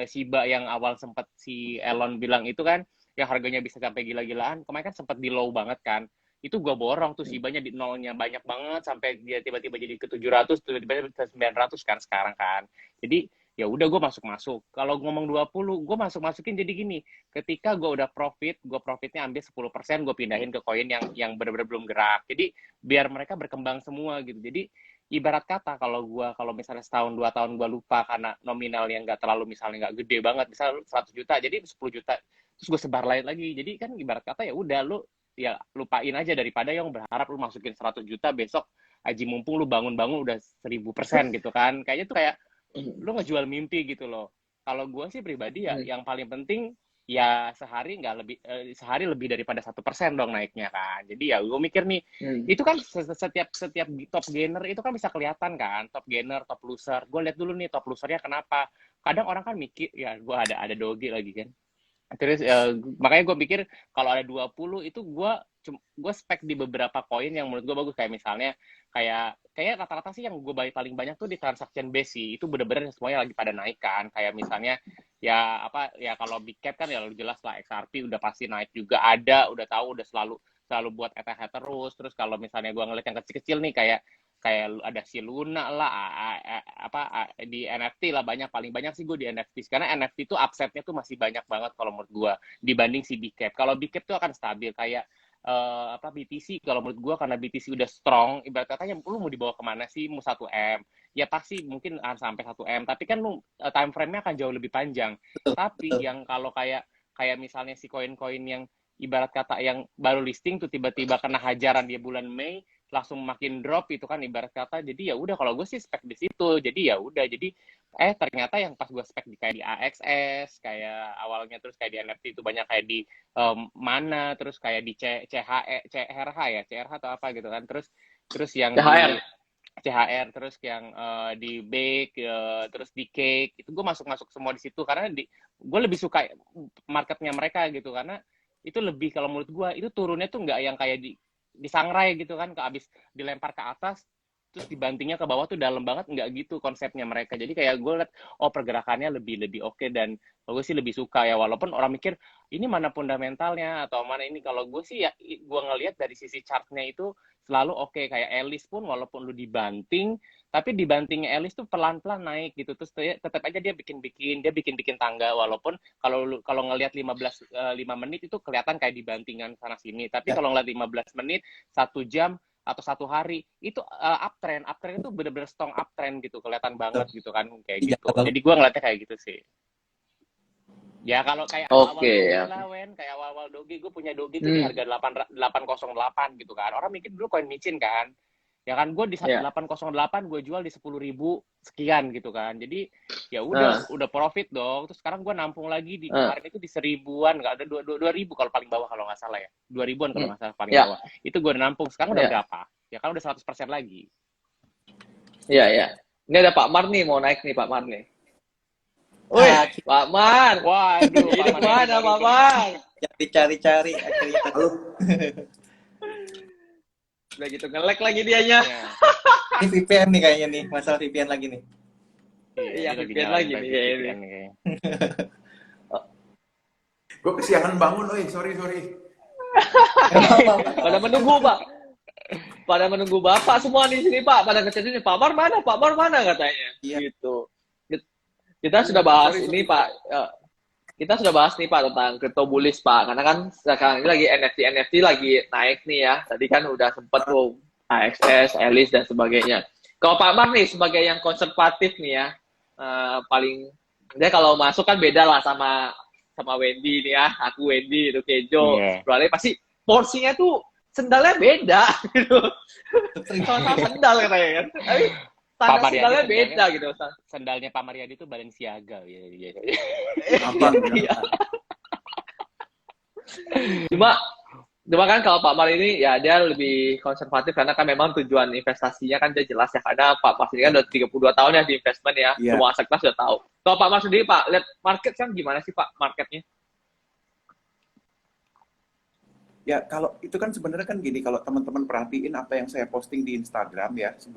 Shiba yang awal sempat si Elon bilang itu kan, yang harganya bisa sampai gila-gilaan, kemarin kan sempat di low banget kan, itu gue borong tuh Shibanya di nolnya banyak banget sampai dia tiba-tiba jadi ke 700, tiba-tiba ke 900 kan sekarang kan. Jadi ya udah gue masuk-masuk. Kalau ngomong 20, gue masuk-masukin jadi gini. Ketika gue udah profit, gue profitnya ambil 10%, gue pindahin ke koin yang benar-benar belum gerak. Jadi biar mereka berkembang semua gitu. Jadi ibarat kata kalau misalnya setahun 2 tahun gue lupa karena nominal yang nggak terlalu misalnya nggak gede banget, misalnya 100 juta jadi 10 juta, terus gue sebar lain lagi. Jadi kan ibarat kata ya udah lu ya lupain aja daripada yang berharap lu masukin 100 juta besok aji mumpung lu bangun-bangun udah 1000% gitu kan. Kayaknya tuh kayak lu ngejual mimpi gitu loh. Kalau gue sih pribadi ya yang paling penting ya sehari lebih daripada 1% dong naiknya kan. Jadi ya gue mikir nih, itu kan setiap top gainer itu kan bisa kelihatan kan, top gainer, top loser. Gue lihat dulu nih top losernya kenapa. Kadang orang kan mikir, ya gue ada doge lagi kan. Terus makanya gue pikir kalau ada 20 itu gue spek di beberapa koin yang menurut gue bagus, kayak misalnya kayak rata-rata sih yang gue paling banyak tuh di transaction base sih. Itu bener-bener semuanya lagi pada naik kan. Kayak misalnya ya kalau big cap kan ya lu jelas lah, XRP udah pasti naik juga, udah tahu, udah selalu buat ETH terus kalau misalnya gue ngeliat yang kecil-kecil nih kayak ada si Luna lah, di NFT lah, paling banyak sih gue di NFT, karena NFT tuh upside-nya tuh masih banyak banget kalau menurut gue dibanding si big cap. Kalau big cap tuh akan stabil kayak BTC. Kalau menurut gue karena BTC udah strong, ibarat katanya lu mau dibawa kemana sih, mau 1M ya pasti mungkin sampai 1M, tapi kan lu time frame-nya akan jauh lebih panjang. Tapi yang kalau kayak misalnya si koin-koin yang ibarat kata yang baru listing tuh tiba-tiba kena hajaran dia bulan Mei langsung makin drop itu kan ibarat kata. Jadi ya udah, kalau gue sih spek di situ. Jadi ya udah, jadi ternyata yang pas gue spek kayak di AXS kayak awalnya, terus kayak di NFT itu banyak kayak di mana, terus kayak di CRH atau apa gitu kan, terus yang CHR. di CHR, terus yang di Bake, terus di Cake, itu gue masuk semua di situ karena gue lebih suka marketnya mereka gitu, karena itu lebih, kalau menurut gue itu turunnya tuh nggak yang kayak disangrai gitu kan, abis dilempar ke atas terus dibantingnya ke bawah tuh dalam banget, nggak gitu konsepnya mereka. Jadi kayak gue liat pergerakannya lebih oke, dan gue sih lebih suka ya, walaupun orang mikir ini mana fundamentalnya atau mana ini. Kalau gue sih ya gue ngelihat dari sisi chartnya itu selalu oke. Kayak Elis pun walaupun lu dibanting, tapi dibantingnya Elis tuh pelan-pelan naik gitu, terus tetap aja dia bikin tangga, walaupun kalau ngelihat 5 menit itu kelihatan kayak dibantingan sana sini, tapi kalau ngelihat 15 menit, 1 jam atau 1 hari itu uptrend itu bener-bener strong uptrend gitu, kelihatan banget gitu kan, kayak gitu. Jadi gue ngeliatnya kayak gitu sih. Ya kalau kayak awal doge lah, kayak awal doge, gue punya doge tuh di harga 808 gitu kan. Orang mikir dulu koin micin kan. Ya kan, gue di 808 gue jual di 10.000 sekian gitu kan. Jadi ya udah profit dong. Terus sekarang gue nampung lagi di kemarin itu di 1.000-an, nggak ada 2.000 kalau paling bawah kalau nggak salah ya. 2.000-an kalau nggak salah paling bawah. Itu gue udah nampung. Sekarang udah berapa? Ya kan udah 100% lagi. Iya. Ini ada Pak Mar nih, mau naik nih Pak Mar nih. Woi, Pak Mar. Waduh, ini mana Pak Mar? Cari-cari akhirnya. Halo. Udah gitu nge-lag lagi dianya. Ini VPN nih kayaknya nih, masalah VPN lagi nih. Iya, VPN lagi nih kayaknya. Gue kesiangan bangun, sorry. Pada menunggu Pak. Pada menunggu Bapak semua di sini Pak. Pada ngechat ini, Pak Mar mana katanya. Gitu. Kita sudah bahas ini Pak. Kita sudah bahas nih Pak tentang crypto bullish Pak, karena kan sekarang ini lagi NFT lagi naik nih ya. Tadi kan udah sempet tuh AXS, Elis dan sebagainya. Kalau Pak Mar nih sebagai yang konservatif nih ya, paling dia kalau masuk kan beda lah sama Wendy nih ya. Aku Wendy itu Kejo, berarti pasti porsinya tuh sendalnya beda gitu. Sama sendal katanya kan. Tapi Pak Mariadi sendalnya beda gitu. Sendalnya Pak Mariadi itu Balenciaga ya. Cuma kan kalau Pak Mar ini ya dia lebih konservatif karena kan memang tujuan investasinya kan dia jelas ya, karena Pak Mar ini kan udah 32 tahun ya di investment ya. Semua aset kelas sudah tahu. Kalau Pak Mar sendiri Pak, lihat market kan gimana sih Pak marketnya? Ya, kalau itu kan sebenarnya kan gini, kalau teman-teman perhatiin apa yang saya posting di Instagram ya, 1,5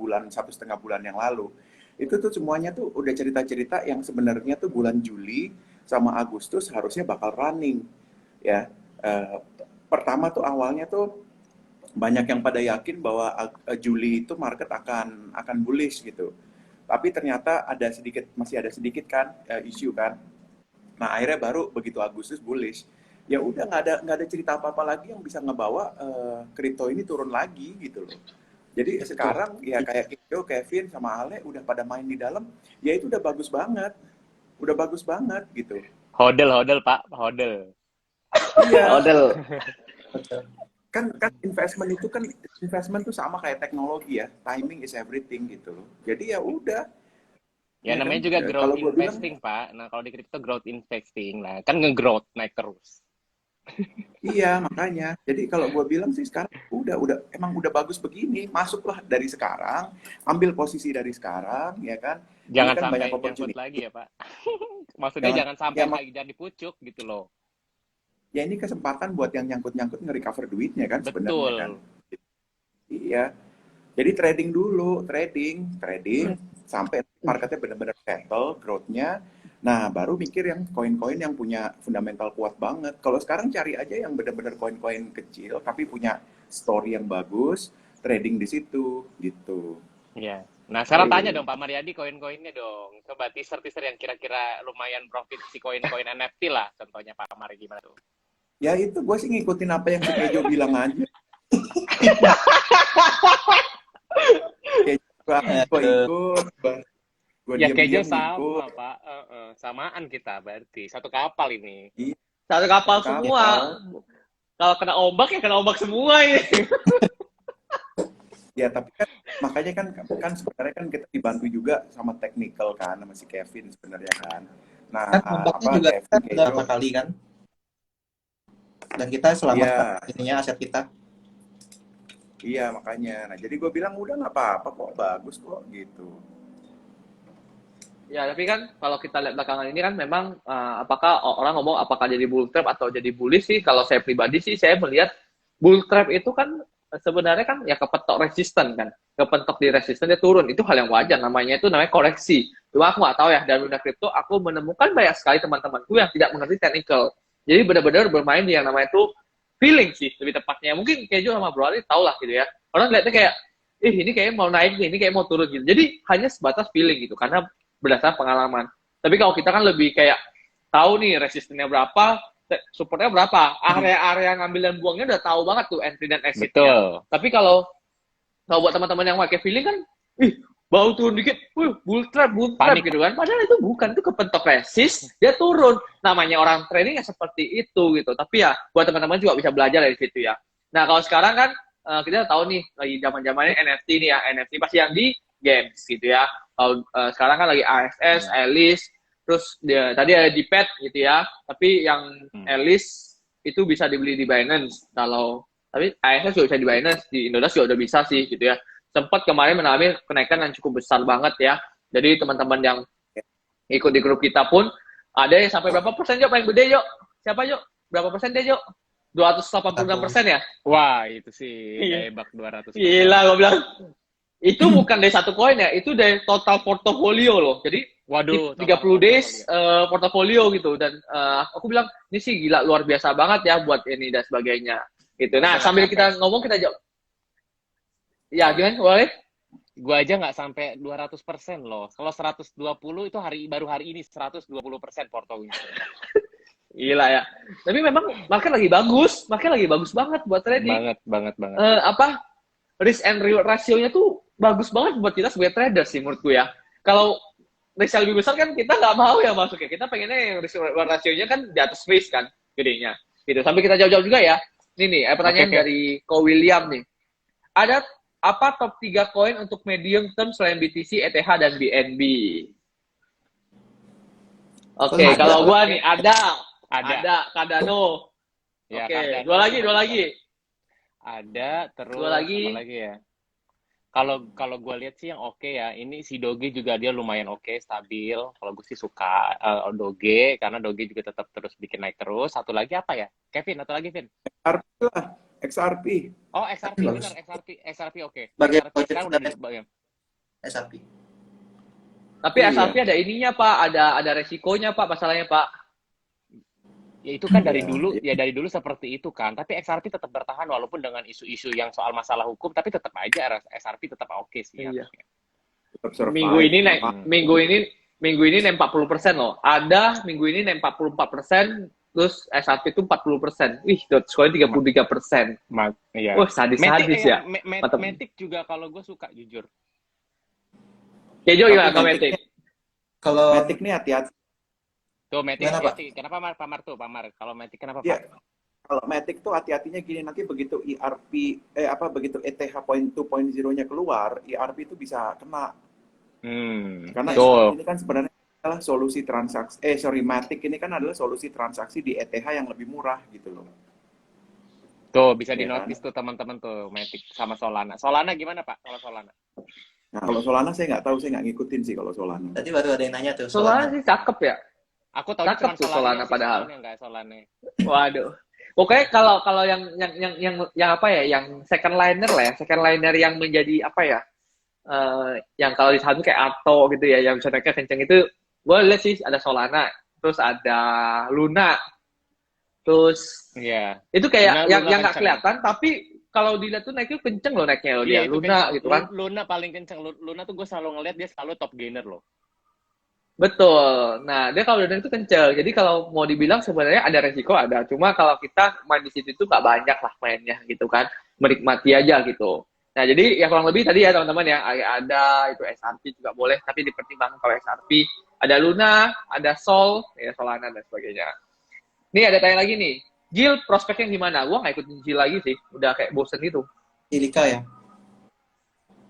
bulan yang lalu, itu tuh semuanya tuh udah cerita-cerita yang sebenarnya tuh bulan Juli sama Agustus harusnya bakal running, ya. Pertama tuh awalnya tuh banyak yang pada yakin bahwa Juli itu market akan bullish gitu, tapi ternyata masih ada sedikit kan isu kan. Nah akhirnya baru begitu Agustus bullish, ya udah nggak ada cerita apa-apa lagi yang bisa ngebawa kripto ini turun lagi gitu loh. Jadi sekarang ya kayak Kiko, Kevin sama Ale udah pada main di dalam, ya itu udah bagus banget gitu. Hodel Pak, hodel. Iya. Hodel. Kan investment tuh sama kayak teknologi ya, timing is everything gitu loh. Jadi ya udah, Ya Ya kan? namanya juga Ya, growth kalau gue bilang, investing, Pak. Nah, kalau di kripto growth investing, nah kan nge-growth naik terus. iya makanya. Jadi kalau gue bilang sih sekarang emang udah bagus begini. Masuklah dari sekarang, ambil posisi dari sekarang, ya kan? Ini Jangan kan banyak sampai nyangkut opportunity. lagi ya, Pak. Maksudnya Jangan, jangan sampai ya, jangan dipucuk gitu loh. ya ini kesempatan buat yang nyangkut-nyangkut nge-recover duitnya kan sebenarnya kan. Betul. Iya. Jadi trading dulu, trading sampai marketnya benar-benar settle, growth-nya. Nah, baru mikir yang koin-koin yang punya fundamental kuat banget. Kalau sekarang cari aja yang benar-benar koin-koin kecil, tapi punya story yang bagus, trading di situ, gitu. Iya. Nah, sekarang tanya Gitu. dong Pak Mariadi koin-koinnya dong. Coba teaser-teaser yang kira-kira lumayan profit si koin-koin NFT lah. Contohnya Pak Mari gimana tuh? Ya itu gue sih ngikutin apa yang si Kejo bilang aja. Kejo gue ikut, gue Ya Kejo diem-diem ngikut. sama Pak. Samaan kita berarti. Satu kapal ini. Iya, Satu kapal satu semua. kapal. Kalau kena ombak ya kena ombak semua ini. Ya tapi kan makanya kan sebenarnya kan kita dibantu juga sama technical kan sama si Kevin sebenarnya kan. Nah, Kan ombaknya apa juga Kevin Kejo. berapa kali kan? Dan kita selamatkan Iya, ininya aset kita. iya makanya. Nah, jadi gue bilang udah nggak apa-apa kok, bagus kok gitu. Ya, tapi kan kalau kita lihat belakangan ini kan memang apakah orang ngomong apakah jadi bull trap atau jadi bullish sih? Kalau saya pribadi sih saya melihat bull trap itu kan sebenarnya kan ya kepentok resisten kan. Kepentok di resisten dia turun. Itu hal yang wajar, itu namanya koreksi. Cuma aku nggak tahu ya, dalam dunia kripto aku menemukan banyak sekali teman-temanku yang tidak mengerti technical. Jadi benar-benar bermain di yang namanya itu feeling sih lebih tepatnya. Mungkin Kejo sama Bro Ali tahu lah gitu ya. Orang lihatnya kayak ini kayak mau naik nih, ini kayak mau turun gitu. Jadi hanya sebatas feeling gitu karena berdasarkan pengalaman. Tapi kalau kita kan lebih kayak tahu nih resistennya berapa, supportnya berapa, area-area ngambil dan buangnya udah tahu banget tuh entry dan exitnya. Betul. Tapi kalau buat teman-teman yang pakai feeling kan, bau turun dikit, bull trap Panik. gitu kan. Padahal itu bukan, itu kepentok resist, dia turun. Namanya orang trading ya seperti itu gitu. Tapi ya buat teman-teman juga bisa belajar dari situ ya. Nah kalau sekarang kan kita tahu nih lagi zaman-zamannya NFT nih ya, NFT pasti yang di games gitu ya. Sekarang kan lagi AXS, Alice, terus tadi ada di Pet gitu ya. Tapi yang Alice itu bisa dibeli di Binance. Tapi AXS juga bisa di Binance, di Indonesia juga udah bisa sih gitu ya. Sempat kemarin mengalami kenaikan yang cukup besar banget ya. Jadi teman-teman yang ikut di grup kita pun ada yang sampai berapa persen Jo paling gede Jo? Siapa Jo? Berapa persen dia Jo? 286% ya? Wah, itu sih kayak 200. Gila, gue bilang. Itu bukan dari satu koin ya, itu dari total portofolio loh. Jadi waduh, 30 days portofolio gitu. Dan aku bilang, ini sih gila, luar biasa banget ya buat ini dan sebagainya. Gitu. Nah, sambil kita ngomong, kita jawab. Ya, gimana? Boleh? Gua aja nggak sampai 200% loh. Kalau 120 itu baru hari ini 120% portofolio. Gila ya. Tapi memang market lagi bagus banget buat trading. Banget. Risk and reward ratio-nya tuh bagus banget buat kita sebagai trader sih menurutku ya. Kalau risk lebih besar kan kita nggak mau ya masuknya. Kita pengennya yang risk reward ratio-nya kan di atas risk kan gedenya. Gitu. Sampai kita jauh-jauh juga ya. Ini nih, pertanyaan dari Ko William nih. Ada apa top 3 koin untuk medium term selain BTC, ETH, dan BNB? Oke, kalau gua nih ada Cardano. Ya, Oke, Cardano. dua lagi. Ada, terus Dua lagi. apa lagi ya? Kalau gue lihat sih yang oke ya, ini si Doge juga dia lumayan oke, stabil. Kalau gue sih suka Doge karena Doge juga tetap terus bikin naik terus. Satu lagi apa ya? Kevin, atau lagi Vin? XRP lah, XRP. Oh, XRP Bagus. benar, XRP oke. Sebagai XRP sekarang udah SRP. Tapi SRP ada ininya Pak, ada resikonya Pak, masalahnya Pak. Ya itu kan dari dulu seperti itu kan. Tapi XRP tetap bertahan walaupun dengan isu-isu yang soal masalah hukum, tapi tetap aja XRP tetap oke sih. Iya. Ya. Minggu ini naik 40% loh. Ada minggu ini naik 44%, terus SRP itu 40%. Wih, Dogecoin 33%. Iya. Wah, sadis ya. Matic juga kalau gue suka jujur. Kejo gimana kalau Matic? Kalau Matic nih hati-hati. Tuh Matic Kenapa? hati. Kenapa Pamar tuh, Pamar? Kalau Matic kenapa Ya, Pak? kalau Matic tuh hati-hatinya gini, nanti begitu begitu ETH point 2.0-nya keluar, ERP itu bisa kena. Karena Betul. ini kan sebenarnya adalah solusi transaksi, Matic ini kan adalah solusi transaksi di ETH yang lebih murah gitu loh. Tuh, bisa Ya kan? di-notice tuh teman-teman tuh, Matic sama Solana. Solana gimana, Pak, kalau Solana? Nah, kalau Solana saya nggak tahu, saya nggak ngikutin sih kalau Solana. Tadi baru ada yang nanya tuh Solana Solana. sih cakep ya. Aku tahu Cakep cuma tuh Solana Solana sih, padahal. Solana enggak Solana. Waduh. Pokoknya kalau yang apa ya, yang second liner lah ya, second liner yang menjadi apa ya, yang kalau di saham kayak Ato gitu ya, yang bisa naiknya kenceng itu, gue lihat sih ada Solana, terus ada Luna, terus Iya. itu kayak Luna yang nggak kenceng. kelihatan, tapi kalau dilihat tuh naiknya kenceng loh naiknya loh dia, Itu Luna kenceng. gitu kan. Luna paling kenceng. Luna tuh gue selalu ngeliat dia selalu top gainer loh. Betul. Nah, dia kalau udah itu kenceng. Jadi kalau mau dibilang sebenarnya ada resiko ada. Cuma kalau kita main di situ itu nggak banyak lah mainnya gitu kan. Menikmati aja gitu. Nah, jadi ya kurang lebih tadi ya teman-teman ya ada itu SRP juga boleh, tapi dipertimbangkan kalau SRP ada Luna, ada Sol, ya Solana dan sebagainya. Nih ada tanya lagi nih. Jill prospeknya gimana? Gua nggak ikutin Jill lagi sih. Udah kayak bosen gitu. Ilika ya.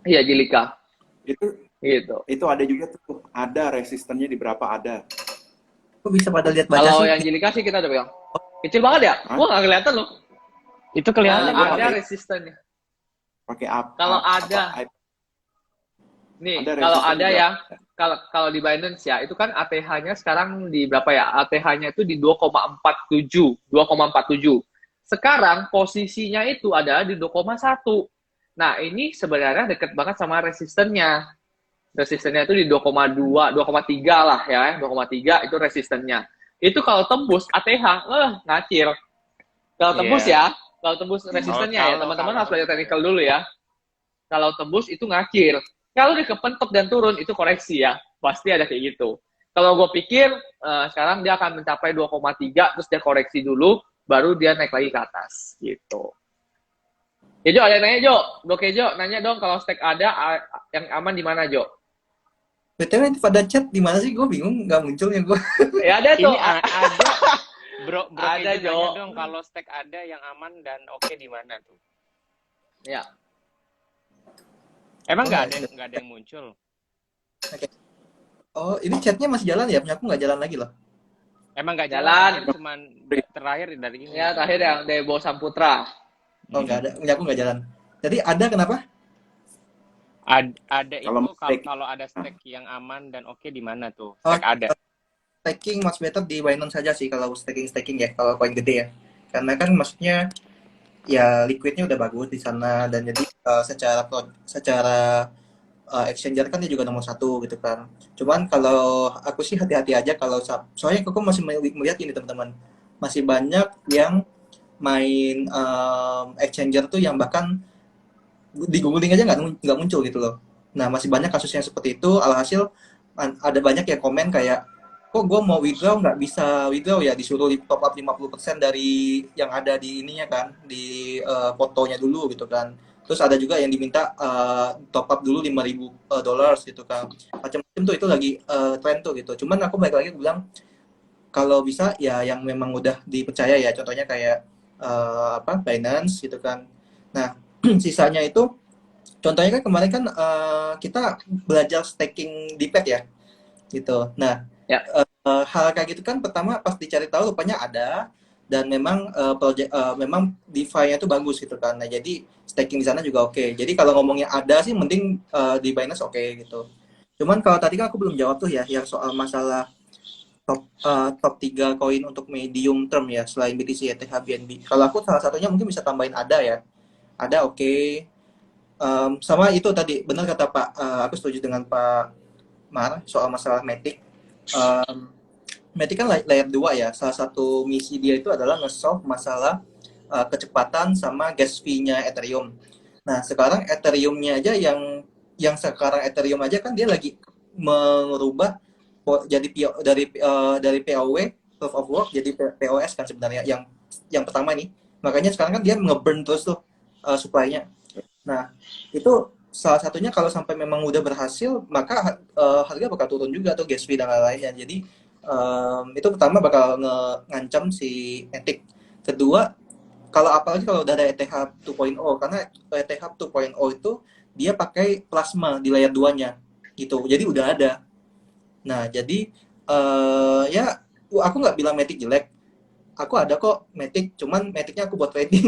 Iya, Jilika. Itu Gitu. ada juga tuh, ada resistennya di berapa ada. Kok bisa pada lihat baca Kalau sih? yang Jilika sih kita udah pegang. Kecil banget ya? Hah? Gua nggak kelihatan loh. Itu kelihatan gua Ada pakai- resistennya. Pakai apa? Kalau ada. Nih, Ada kalau resisten ada juga. ya, kalau di Binance ya, itu kan ATH-nya sekarang di berapa ya? ATH-nya itu di 2,47, 2,47. Sekarang posisinya itu ada di 2,1. Nah, ini sebenarnya deket banget sama resistennya. Resistennya itu di 2,2, 2,3 lah ya, 2,3 itu resistennya. Itu kalau tembus ATH, ngacir. Kalau tembus Iya. ya, kalau tembus resistennya ya, Kalau- teman-teman kalau harus belajar tembus technical dulu ya. Kalau tembus itu ngacir. Kalau dia kepentok dan turun itu koreksi ya. Pasti ada kayak gitu. Kalau gue pikir sekarang dia akan mencapai 2,3 terus dia koreksi dulu baru dia naik lagi ke atas gitu. Ya Jo, ada yang nanya Jo. Oke Jo, nanya dong kalau stack ada yang aman di mana Jo? BTW itu pada chat di mana sih? Gue bingung, nggak munculnya gue. Ya ada tuh. Ini ada. Bro, Ada, Kejo Jo. nanya dong kalau stack ada yang aman dan oke di mana tuh? Ya. Emang Oh, nggak ada yang muncul? Oh, ini chatnya masih jalan ya? Punya aku nggak jalan lagi loh. Emang nggak Jalan. jalan? Cuman terakhir dari ini. Ya terakhir yang Debo Samputra. Oh, nggak ada. Punya aku nggak jalan. Jadi ada kenapa? Ada Kalau itu stack. kalau ada stack yang aman dan oke di mana tuh? Oh, Stack ada. Staking much better di Binance saja sih kalau staking ya, kalau koin gede ya. Karena kan maksudnya ya liquidnya udah bagus di sana dan jadi secara exchanger kan dia juga nomor 1 gitu kan. Cuman kalau aku sih hati-hati aja kalau soalnya aku masih melihat ini teman-teman, masih banyak yang main exchanger tuh yang bahkan di googling aja nggak muncul gitu loh. Nah masih banyak kasus yang seperti itu. Alhasil ada banyak yang komen kayak kok gue mau withdraw nggak bisa withdraw ya, disuruh di top up 50% dari yang ada di ininya kan, di fotonya dulu gitu kan. Terus ada juga yang diminta top up dulu $5,000 gitu kan. Macam-macam tuh itu lagi tren tuh gitu. Cuman aku balik lagi bilang kalau bisa ya yang memang udah dipercaya ya. Contohnya kayak Binance gitu kan. Nah, sisanya itu contohnya kan kemarin kan kita belajar staking di pet ya. Gitu. Nah, Ya. Hal kayak gitu kan pertama pas dicari tahu rupanya ada dan memang memang DeFi-nya itu bagus gitu kan. Nah, jadi staking di sana juga oke. Jadi kalau ngomongnya ada sih mending di Binance oke gitu. Cuman kalau tadi kan aku belum jawab tuh ya yang soal masalah top 3 koin untuk medium term ya selain BTC, ETH, BNB. Kalau aku salah satunya mungkin bisa tambahin ada ya. Ada oke. Sama itu tadi benar kata Pak, aku setuju dengan Pak Mar soal masalah Matic. Matic kan layer 2 ya. Salah satu misi dia itu adalah nge-solve masalah kecepatan sama gas fee-nya Ethereum. Nah, sekarang Ethereum-nya aja yang sekarang Ethereum aja kan dia lagi merubah jadi dari POW proof of work jadi POS kan sebenarnya yang pertama nih. Makanya sekarang kan dia nge-burn terus tuh supply-nya. Nah, itu salah satunya kalau sampai memang udah berhasil, maka harga bakal turun juga tuh gas fee dan lain-lainnya. Jadi itu pertama bakal ngancam si Matic. Kedua, apalagi kalau udah ada ETH 2.0, karena ETH 2.0 itu dia pakai plasma di layer 2-nya. gitu. Jadi udah ada. Nah, jadi ya aku nggak bilang Matic jelek. Aku ada kok Matic, cuman Maticnya aku buat trading.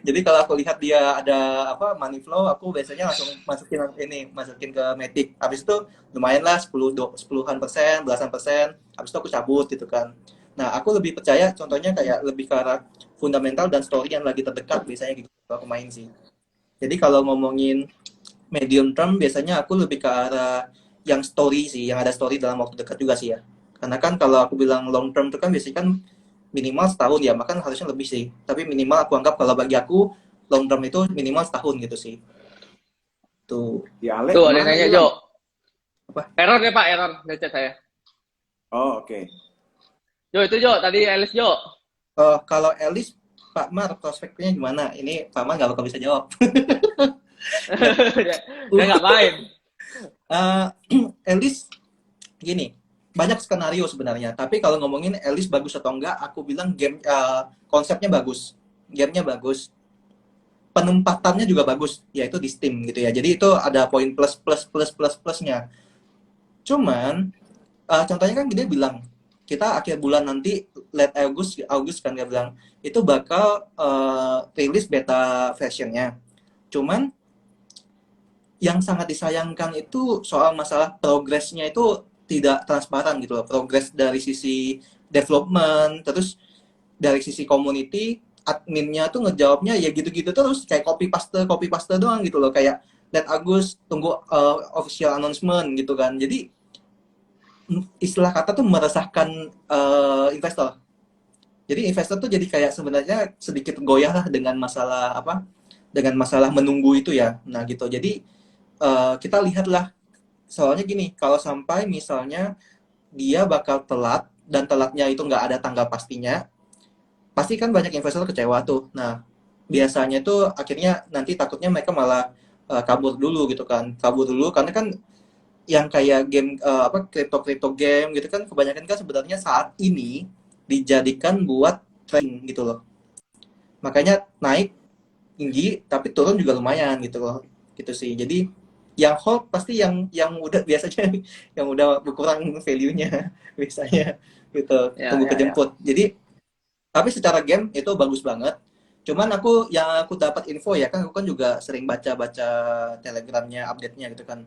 Jadi kalau aku lihat dia ada apa money flow, aku biasanya langsung masukin ke Matic. Habis itu lumayan lah 10-an persen, belasan persen. Habis itu aku cabut gitu kan. Nah, aku lebih percaya contohnya kayak lebih ke arah fundamental dan story yang lagi terdekat biasanya gitu kalau aku main sih. Jadi kalau ngomongin medium term biasanya aku lebih ke arah yang story sih, yang ada story dalam waktu dekat juga sih ya. Karena kan kalau aku bilang long term itu kan biasanya kan minimal setahun ya, makan harusnya lebih sih. Tapi minimal aku anggap kalau bagi aku long term itu minimal setahun gitu sih. Tuh. Ya, Ale, Tuh, ada yang kemana nanya, hilang? Jo. Apa? Error ya, Pak, error. Ngechat saya. Oh, oke. Jo, itu Jo, tadi Alice Jo. Kalau Elis, Pak Mar, prospeknya gimana? Ini Pak Mar nggak bakal bisa jawab. Dia nggak main. Elis, gini, banyak skenario sebenarnya. Tapi kalau ngomongin Elis bagus atau enggak, aku bilang konsepnya bagus, gamenya bagus, penempatannya juga bagus, yaitu di Steam gitu ya. Jadi itu ada poin plusnya. Cuman contohnya kan dia bilang kita akhir bulan nanti late August kan dia bilang itu bakal rilis beta versionnya. Cuman yang sangat disayangkan itu soal masalah progresnya itu tidak transparan gitu loh. Progres dari sisi development, terus dari sisi community, adminnya tuh ngejawabnya ya gitu-gitu terus kayak copy paste doang gitu loh, kayak let Agus tunggu official announcement gitu kan. Jadi istilah kata tuh meresahkan investor. Jadi investor tuh jadi kayak sebenarnya sedikit goyah lah dengan masalah apa? Dengan masalah menunggu itu ya. Nah gitu. Jadi kita lihatlah, soalnya gini, kalau sampai misalnya dia bakal telat dan telatnya itu nggak ada tanggal pastinya, pasti kan banyak investor kecewa tuh. Nah, biasanya tuh akhirnya nanti takutnya mereka malah kabur dulu gitu kan. Kabur dulu karena kan yang kayak game apa crypto game gitu kan kebanyakan kan sebenarnya saat ini dijadikan buat trading gitu loh. Makanya naik tinggi tapi turun juga lumayan gitu loh. Gitu sih. Jadi yang hold pasti yang udah biasanya yang udah berkurang value-nya biasanya gitu, Ya, tunggu ya, ya. kejemput. Jadi tapi secara game itu bagus banget. Cuman yang aku dapat info ya kan, aku kan juga sering baca-baca telegramnya, update-nya gitu kan.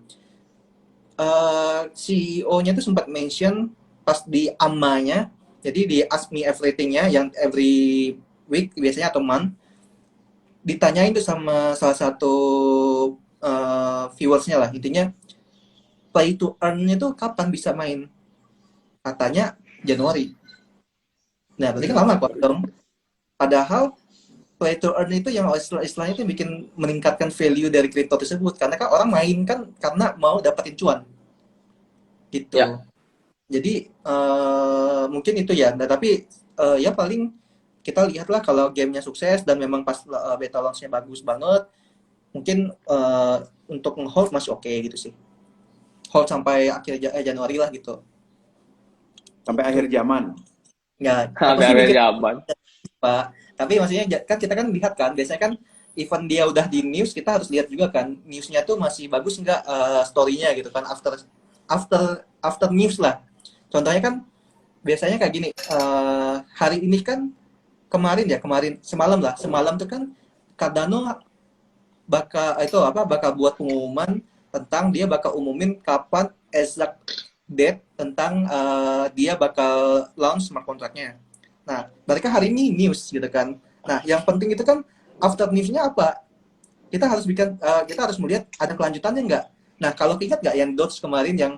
CEO-nya tuh sempat mention pas di AMA-nya, jadi di Ask Me Everything-nya yang every week biasanya atau month, ditanyain tuh sama salah satu viewersnya lah, intinya play to earn-nya tuh kapan bisa main? Katanya Januari. Nah, berarti kan lama kok dong. Padahal play to earn itu yang istilahnya itu bikin meningkatkan value dari kripto tersebut, karena kan orang main kan karena mau dapetin cuan gitu. Ya. Jadi mungkin itu ya. Nah, tapi ya paling kita lihatlah kalau gamenya sukses dan memang pas beta launch-nya bagus banget, mungkin untuk nge-hold masih oke gitu sih. Hold sampai akhir Januari lah gitu. Sampai akhir zaman. Nggak, aku Sampai sih akhir mikir zaman. Pak. Tapi maksudnya kan kita kan lihat kan, biasanya kan event dia udah di news, kita harus lihat juga kan newsnya tuh masih bagus nggak story-nya gitu kan, after news lah. Contohnya kan biasanya kayak gini, hari ini kan kemarin semalam tuh kan Cardano bakal buat pengumuman tentang dia bakal umumin kapan exact date tentang dia bakal launch smart contract-nya. Nah, mereka hari ini news gitu kan. Nah, yang penting itu kan after news-nya apa? Kita harus melihat ada kelanjutannya nggak. Nah, kalau ingat nggak yang Doge kemarin yang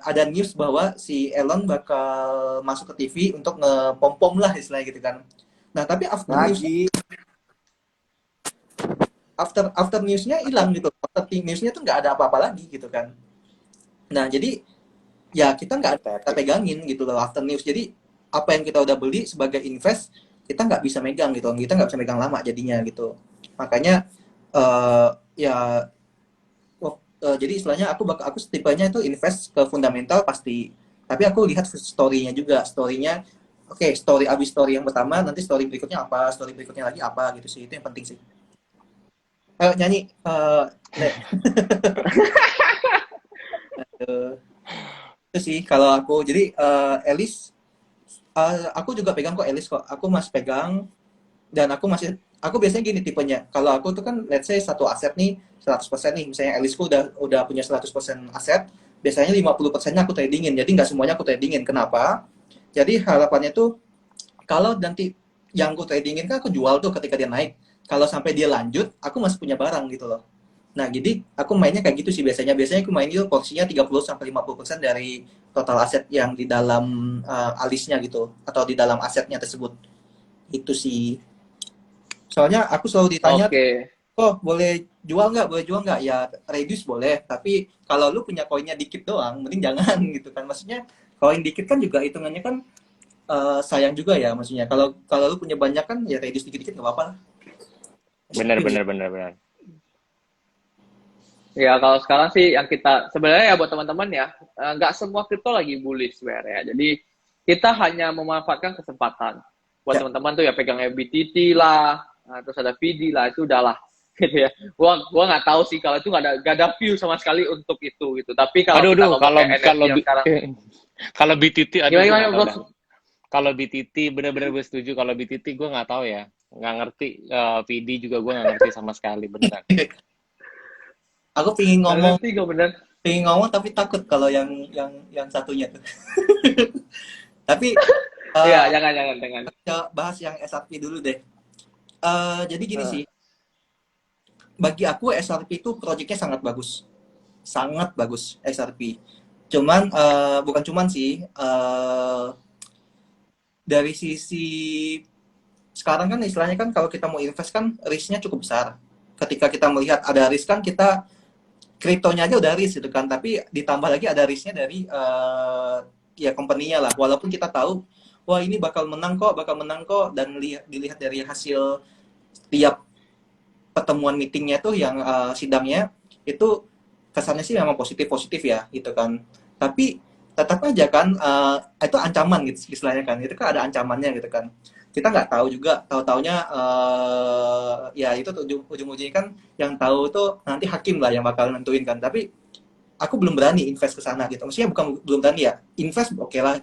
ada news bahwa si Elon bakal masuk ke TV untuk ngepom-pom lah istilahnya gitu kan. Nah, tapi after newsnya hilang gitu. After newsnya tuh nggak ada apa-apa lagi gitu kan. Nah, jadi ya kita nggak kita pegangin gitu loh after news. Jadi apa yang kita udah beli sebagai invest, kita nggak bisa megang gitu. Kita nggak bisa megang lama jadinya gitu. Makanya ya jadi istilahnya aku tipenya itu invest ke fundamental pasti. Tapi aku lihat story-nya juga. Story-nya abis story yang pertama, nanti story berikutnya apa, story berikutnya lagi apa gitu sih. Itu yang penting sih. Nyanyi sih kalau aku. Jadi Elis, aku juga pegang kok Elis kok. Aku masih pegang dan aku biasanya gini tipenya. Kalau aku tuh kan let's say satu aset nih 100% nih. Misalnya Elisku udah punya 100% aset, biasanya 50%-nya aku tradingin. Jadi nggak semuanya aku tradingin. Kenapa? Jadi harapannya tuh kalau nanti yang aku tradingin kan aku jual tuh ketika dia naik. Kalau sampai dia lanjut, aku masih punya barang gitu loh. Nah, jadi aku mainnya kayak gitu sih biasanya. Biasanya aku main itu porsinya 30-50% dari total aset yang di dalam alisnya gitu atau di dalam asetnya tersebut. Itu sih. Soalnya aku selalu ditanya, Oke. "Oh, boleh jual nggak? Boleh jual nggak?" Ya, reduce boleh, tapi kalau lu punya koinnya dikit doang, mending jangan gitu kan. Maksudnya koin dikit kan juga hitungannya kan sayang juga ya maksudnya. Kalau kalau lu punya banyak kan ya reduce dikit-dikit nggak apa-apa lah. Benar, benar, benar, benar. Ya, kalau sekarang sih yang kita sebenarnya ya buat teman-teman ya, nggak semua kripto lagi bullish sebenarnya. Jadi kita hanya memanfaatkan kesempatan. Buat Ya, teman-teman tuh ya pegang BTT lah, terus ada VD lah, itu udahlah gitu ya. Gua nggak tahu sih kalau itu nggak ada view sama sekali untuk itu gitu. Tapi kalau Aduh, kita aduh, ngomong kalau kayak kalau NFT yang sekarang, kalau BTT, aduh, gimana gue gimana nggak tahu bro? dah. Kalau BTT, bener-bener gue setuju. Kalau BTT gue nggak tahu ya, nggak ngerti. PD juga gue nggak ngerti sama sekali, beneran. aku pingin Nggak ngomong, ngerti gue bener. tapi takut kalau yang satunya tuh. Tapi Iya, eh jangan. bahas yang SRP dulu deh. Jadi gini Eh, sih, bagi aku SRP itu proyeknya sangat bagus SRP. Cuman bukan cuman sih, dari sisi sekarang kan istilahnya kan kalau kita mau invest kan risknya cukup besar. Ketika kita melihat ada risk kan kita kriptonya aja udah risk gitu kan, tapi ditambah lagi ada risknya dari ya company-nya lah. Walaupun kita tahu, wah ini bakal menang kok, dan dilihat dari hasil tiap pertemuan meetingnya tuh yang sidangnya itu kesannya sih memang positif ya gitu kan. Tapi tetap aja kan itu ancaman gitu istilahnya kan. Itu kan ada ancamannya gitu kan. Kita nggak tahu juga, tahu-taunya ya itu tuh ujung-ujungnya kan yang tahu tuh nanti hakim lah yang bakal nentuin kan. Tapi aku belum berani invest ke sana gitu. Maksudnya bukan belum berani ya. Invest oke lah,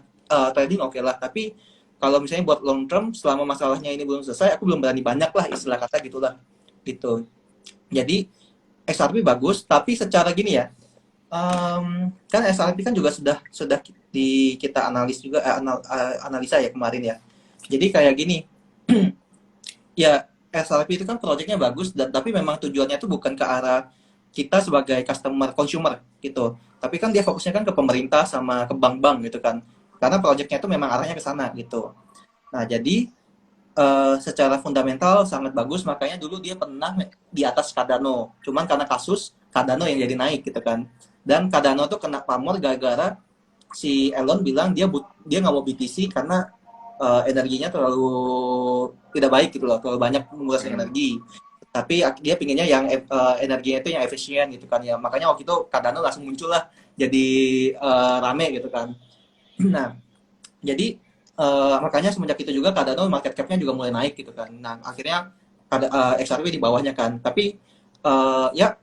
trading oke lah, tapi kalau misalnya buat long term selama masalahnya ini belum selesai, aku belum berani banyak lah istilah kata gitulah gitu. Jadi XRP bagus, tapi secara gini ya, kan XRP kan juga sudah kita analis juga analisa ya kemarin ya. Jadi kayak gini, ya XRP itu kan proyeknya bagus dan tapi memang tujuannya itu bukan ke arah kita sebagai consumer gitu. Tapi kan dia fokusnya kan ke pemerintah sama ke bank-bank gitu kan. Karena proyeknya itu memang arahnya ke sana gitu. Nah, jadi secara fundamental sangat bagus, makanya dulu dia pernah di atas Cardano. Cuman karena kasus Cardano yang jadi naik gitu kan. Dan Cardano tuh kena pamor gara-gara si Elon bilang dia nggak mau BTC karena energinya terlalu tidak baik gitu loh, terlalu banyak menguras energi. Tapi dia pinginnya yang energinya itu yang efisien gitu kan ya. Makanya waktu itu Cardano langsung muncul lah jadi rame gitu kan. Nah, jadi makanya semenjak itu juga Cardano market cap-nya juga mulai naik gitu kan. Nah, akhirnya ada XRP di bawahnya kan. Tapi ya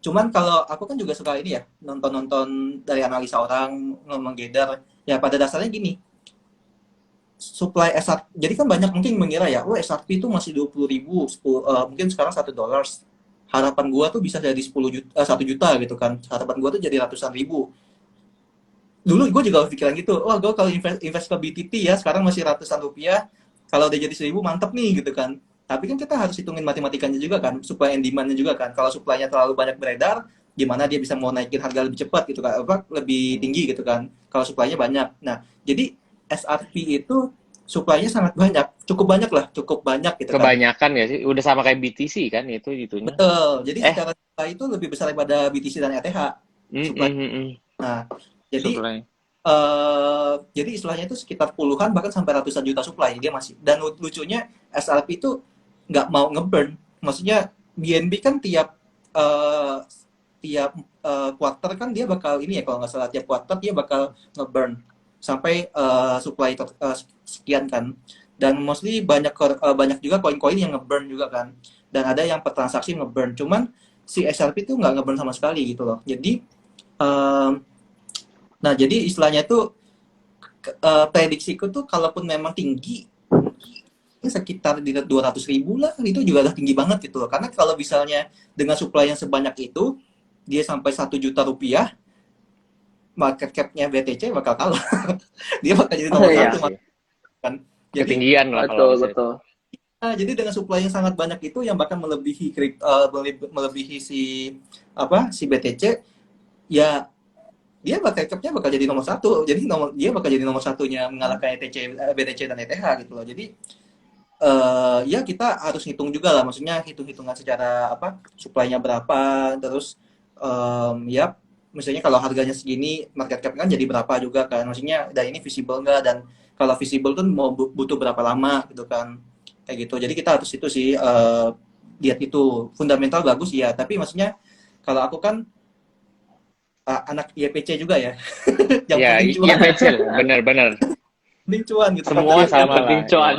cuman kalau aku kan juga suka ini ya, nonton-nonton dari analisa orang menggather. Ya pada dasarnya gini, supply SRP. Jadi kan banyak mungkin mengira ya, oh SRP itu masih 20.000, mungkin sekarang $1. Harapan gua tuh bisa jadi 1 juta gitu kan. Harapan gua tuh jadi ratusan ribu. Dulu gue juga pikiran gitu, wah gue kalau invest ke BTT ya sekarang masih ratusan rupiah, kalau udah jadi 1.000 mantep nih gitu kan. Tapi kan kita harus hitungin matematikanya juga kan, supply and demand-nya juga kan. Kalau supply-nya terlalu banyak beredar, gimana dia bisa mau naikin harga lebih cepat gitu kan, apa lebih tinggi gitu kan. Kalau supply-nya banyak. Nah, jadi SRP itu supply-nya sangat banyak, cukup banyak gitu kan. Kebanyakan ya sih, udah sama kayak BTC kan itu itunya. Betul. Jadi Eh, secara supply itu lebih besar daripada BTC dan ETH supply. mm. Nah, jadi Supply. jadi istilahnya itu sekitar puluhan bahkan sampai ratusan juta supply dia masih. Dan lucunya SLP itu nggak mau ngeburn. Maksudnya BNB kan tiap quarter kan dia bakal ini ya, kalau nggak salah tiap quarter dia bakal ngeburn sampai supply sekian kan. Dan mostly banyak juga koin-koin yang ngeburn juga kan. Dan ada yang per transaksi ngeburn. Cuman si SLP itu nggak ngeburn sama sekali gitu loh. Jadi Nah, jadi istilahnya tuh prediksiku tuh kalaupun memang tinggi sekitar di 200.000 lah, itu juga udah tinggi banget gitu loh. Karena kalau misalnya dengan supply yang sebanyak itu dia sampai 1 juta rupiah, market cap-nya BTC bakal kalah. Dia bakal jadi Oh nomor iya, satu kan. Jadi Ketinggian lah kalau betul bisa. betul. jadi dengan supply yang sangat banyak itu yang bahkan melebihi si si BTC, ya dia market cap-nya bakal jadi nomor satu. Jadi dia bakal jadi nomor satunya mengalahkan BTC dan ETH gitu loh. Jadi ya kita harus hitung juga lah, maksudnya hitung-hitungan secara supply-nya berapa, terus ya misalnya kalau harganya segini market cap kan jadi berapa juga kan, maksudnya dan ini visible nggak, dan kalau visible tuh mau butuh berapa lama gitu kan, kayak gitu. Jadi kita harus itu sih lihat itu fundamental bagus ya, tapi maksudnya kalau aku kan anak IPC juga ya. Yang Ya, penting iya cuan, betul, benar-benar. penting cuan gitu kan. Semua Tapi Yang sama penting lah. cuan.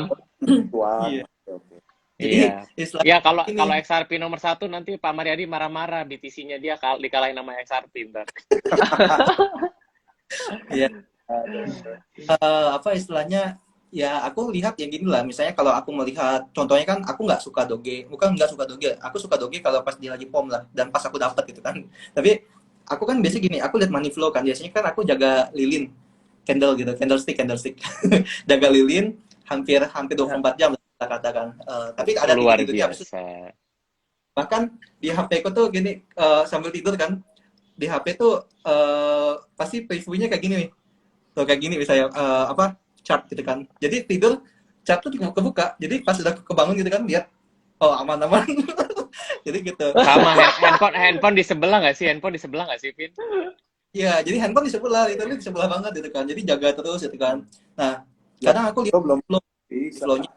Wah, iya, oke. jadi Iya. istilah Ya kalau ini kalau XRP nomor 1 nanti Pak Mariadi marah-marah BTC-nya dia dikalahin nama XRP ntar. ya istilahnya, ya aku lihat yang gini lah, misalnya kalau aku melihat contohnya kan aku nggak suka Doge, bukan nggak suka Doge, aku suka Doge kalau pas dia lagi pom lah dan pas aku dapat gitu kan. Tapi aku kan biasanya gini, aku lihat money flow kan, biasanya kan aku jaga lilin candle gitu, candlestick jaga lilin hampir hampir 24 jam kita katakan. Tapi ada Luar tidur-tidurnya, habis itu biasa. bahkan di HP ku tuh gini, sambil tidur kan di HP tuh pasti previewnya kayak gini nih. Tuh kayak gini misalnya chart gitu kan. Jadi tidur chart tuh kebuka. Jadi pas udah kebangun gitu kan lihat, oh aman-aman. Jadi gitu. Sama handphone di sebelah nggak sih? Handphone di sebelah nggak sih, Vin? Iya, jadi handphone di sebelah, itu di sebelah banget gitu kan. Jadi jaga terus gitu kan. Nah, kadang aku lihat Lo belum flow, bisa. flow-nya.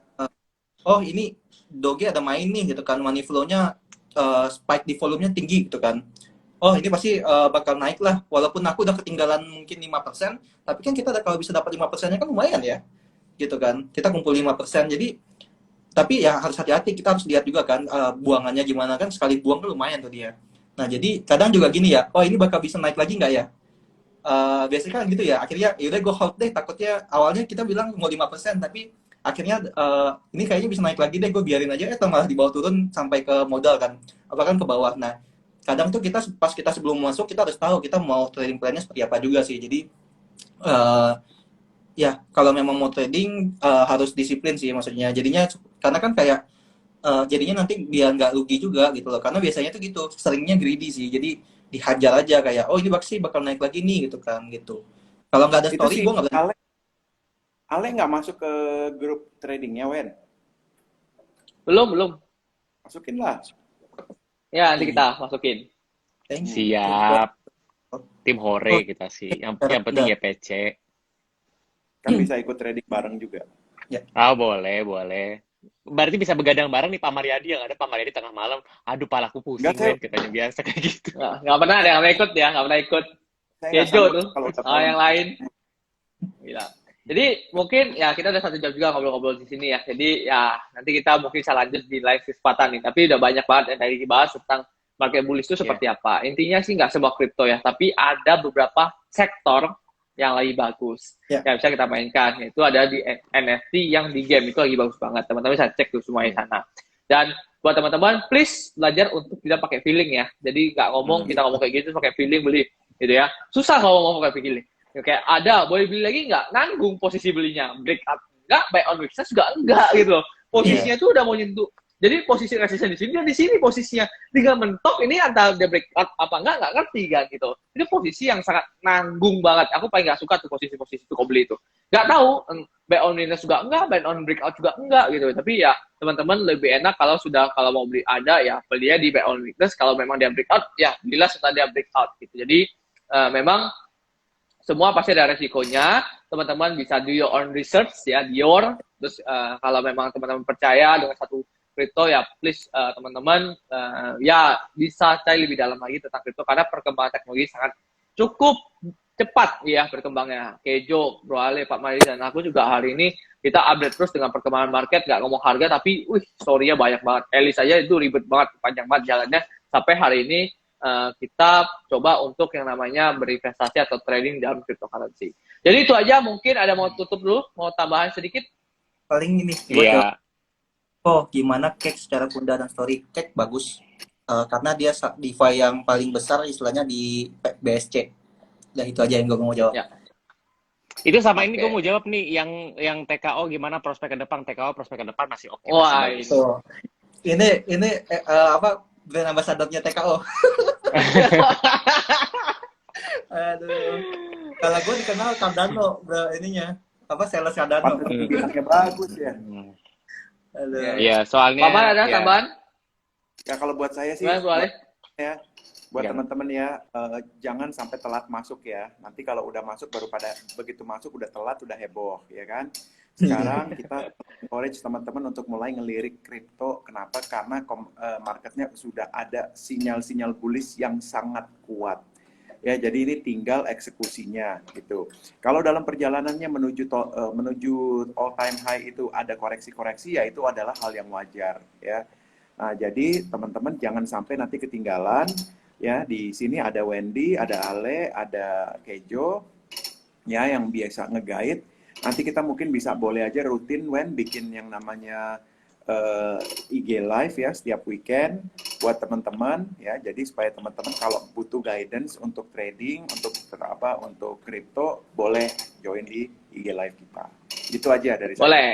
Oh, ini Doge ada main nih gitu kan. Money flow-nya spike di volumenya tinggi gitu kan. Oh, ini pasti bakal naik lah. Walaupun aku udah ketinggalan mungkin 5%, tapi kan kita kalau bisa dapat 5%-nya kan lumayan ya. Gitu kan. Kita kumpul 5%. Jadi tapi ya harus hati-hati, kita harus lihat juga kan buangannya gimana kan, sekali buang kan lumayan tuh dia. Nah, jadi kadang juga gini ya, oh ini bakal bisa naik lagi nggak ya? Biasanya kan gitu ya, akhirnya yaudah gue hold deh, takutnya awalnya kita bilang mau 5%, tapi akhirnya ini kayaknya bisa naik lagi deh, gue biarin aja, atau malah dibawa turun sampai ke modal kan, apa kan ke bawah. Nah, kadang tuh kita pas kita sebelum masuk, kita harus tahu kita mau trading plan-nya seperti apa juga sih. Jadi ya kalau memang mau trading harus disiplin sih, maksudnya jadinya, karena kan kayak jadinya nanti biar nggak rugi juga gitu loh, karena biasanya tuh gitu seringnya greedy sih, jadi dihajar aja kayak oh ini pasti bakal naik lagi nih gitu kan gitu. Kalau nggak ada Itu story sih gue nggak berani. Ale nggak masuk ke grup tradingnya, Wen? Belum. Masukin lah. Ya, nanti kita masukin. Siap. Tim Hore kita sih. Yang penting ya PC. Kan bisa ikut trading bareng juga. Boleh. Berarti bisa begadang bareng nih Pak Mariadi, yang ada Pak Mariadi tengah malam. Aduh, palaku pusing, Nggak, Ben, katanya biasa kayak gitu. Nggak pernah ada yang ikut ya, nggak pernah ikut. Saya nggak Kejo sanggup tuh, kalau udah sama yang lain. Gila. Jadi mungkin ya kita udah 1 jam juga ngobrol-ngobrol di sini ya. Jadi ya nanti kita mungkin bisa lanjut di live kesempatan nih. Tapi udah banyak banget yang tadi dibahas tentang market bullish itu seperti apa. Intinya sih nggak semua kripto ya, tapi ada beberapa sektor yang lagi bagus. Yang bisa kita mainkan. Itu ada di NFT yang di game itu lagi bagus banget. Teman-teman bisa cek tuh semua di sana. Dan buat teman-teman, please belajar untuk tidak pakai feeling ya. Jadi nggak ngomong, kita ngomong kayak gitu, pakai feeling beli. Gitu ya. Susah kalau ngomong pakai feeling. Kayak ada, boleh beli lagi nggak? Nanggung posisi belinya. Breakout nggak, buy on weakness juga enggak gitu loh. Posisinya tuh udah mau nyentuh. Jadi posisi resisten di sini, dan di sini posisinya. Tinggal mentok, ini antara dia breakout apa nggak ngerti kan gitu. Ini posisi yang sangat nanggung banget. Aku paling nggak suka tuh posisi-posisi itu kau beli itu. Nggak tahu, buy on weakness juga enggak, buy on breakout juga enggak gitu. Tapi ya teman-teman lebih enak kalau mau beli ada ya belinya di buy on weakness. Kalau memang dia breakout, ya belilah setelah dia breakout gitu. Jadi memang semua pasti ada resikonya. Teman-teman bisa do your own research ya, terus kalau memang teman-teman percaya dengan satu kripto ya please teman-teman ya bisa cari lebih dalam lagi tentang kripto, karena perkembangan teknologi sangat cukup cepat ya berkembangnya. Kejo, Bro Ale, Pak Mari, dan aku juga hari ini kita update terus dengan perkembangan market, nggak ngomong harga tapi story-nya banyak banget. Elis aja itu ribet banget, panjang banget jalannya sampai hari ini kita coba untuk yang namanya berinvestasi atau trading dalam cryptocurrency. Jadi itu aja, mungkin ada mau tutup dulu, mau tambahan sedikit? Paling ini gue Iya. gimana Cake secara Kunda dan Story. Cake bagus karena dia DeFi yang paling besar istilahnya di BSC. Dan itu aja yang gue mau jawab. Ya. Itu sama ini Oke. gue mau jawab nih, yang TKO gimana prospek ke depan? TKO prospek ke depan masih oke. Wah, masih bagus. So, ini apa brand ambassador-nya TKO. Aduh. Kalau gue dikenal Cardano, ininya apa sales Cardano. Pantes bilangnya bagus ya. Aduh. Iya, soalnya Paman ada ya, tambahan? Ya kalau buat saya sih, Gimana, Bro Ale? buat Iya. teman-teman ya, jangan sampai telat masuk ya. Nanti kalau udah masuk baru begitu masuk udah telat, udah heboh, ya kan? Sekarang kita encourage teman-teman untuk mulai ngelirik kripto. Kenapa? Karena marketnya sudah ada sinyal-sinyal bullish yang sangat kuat. Ya, jadi ini tinggal eksekusinya gitu. Kalau dalam perjalanannya menuju all time high itu ada koreksi-koreksi, ya itu adalah hal yang wajar ya. Nah, jadi teman-teman jangan sampai nanti ketinggalan ya. Di sini ada Wendy, ada Ale, ada Kejo ya yang biasa nge-guide. Nanti kita mungkin boleh aja rutin bikin yang namanya IG live ya setiap weekend buat teman-teman ya. Jadi supaya teman-teman kalau butuh guidance untuk trading, untuk kripto boleh join di IG live kita. Itu aja dari saya. Boleh.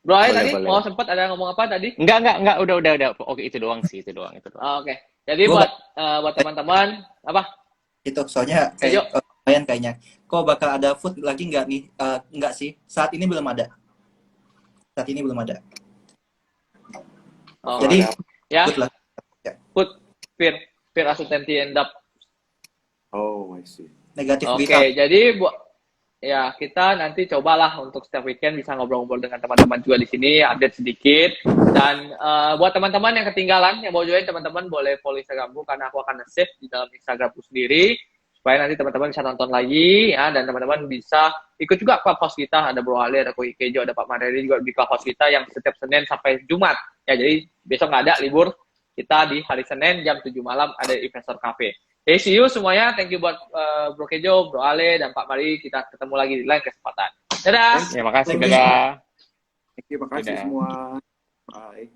Bro Ale Boleh, tadi boleh. mau sempat ada ngomong apa tadi? Enggak, udah. Oke, itu doang sih, itu doang. Oke. Jadi buat teman-teman apa? Itu soalnya Kejo. lumayan kayaknya. Kok bakal ada food lagi nggak nih? Nggak sih. Saat ini belum ada. Oh, Jadi ya, food lah. put fear uncertainty and doubt. Oh, I see. Negatif Oke, berita. jadi ya kita nanti cobalah untuk setiap weekend bisa ngobrol-ngobrol dengan teman-teman juga di sini, update sedikit. Dan buat teman-teman yang ketinggalan, yang mau join, teman-teman boleh follow Instagramku karena aku akan save di dalam Instagramku sendiri supaya nanti teman-teman bisa nonton lagi ya, dan teman-teman bisa ikut juga clubhouse kita. Ada Bro Ale, ada Koi Kejo, ada Pak Mareri juga di clubhouse kita yang setiap Senin sampai Jumat. Ya, jadi besok nggak ada libur. Kita di hari Senin jam 7 malam ada Investor Cafe. Hey, see you semuanya. Thank you buat Bro Kejo, Bro Ale, dan Pak Mari. Kita ketemu lagi di lain kesempatan. Dadah! Ya, makasih, dadah. Thank you, makasih Dadah. semua. Bye.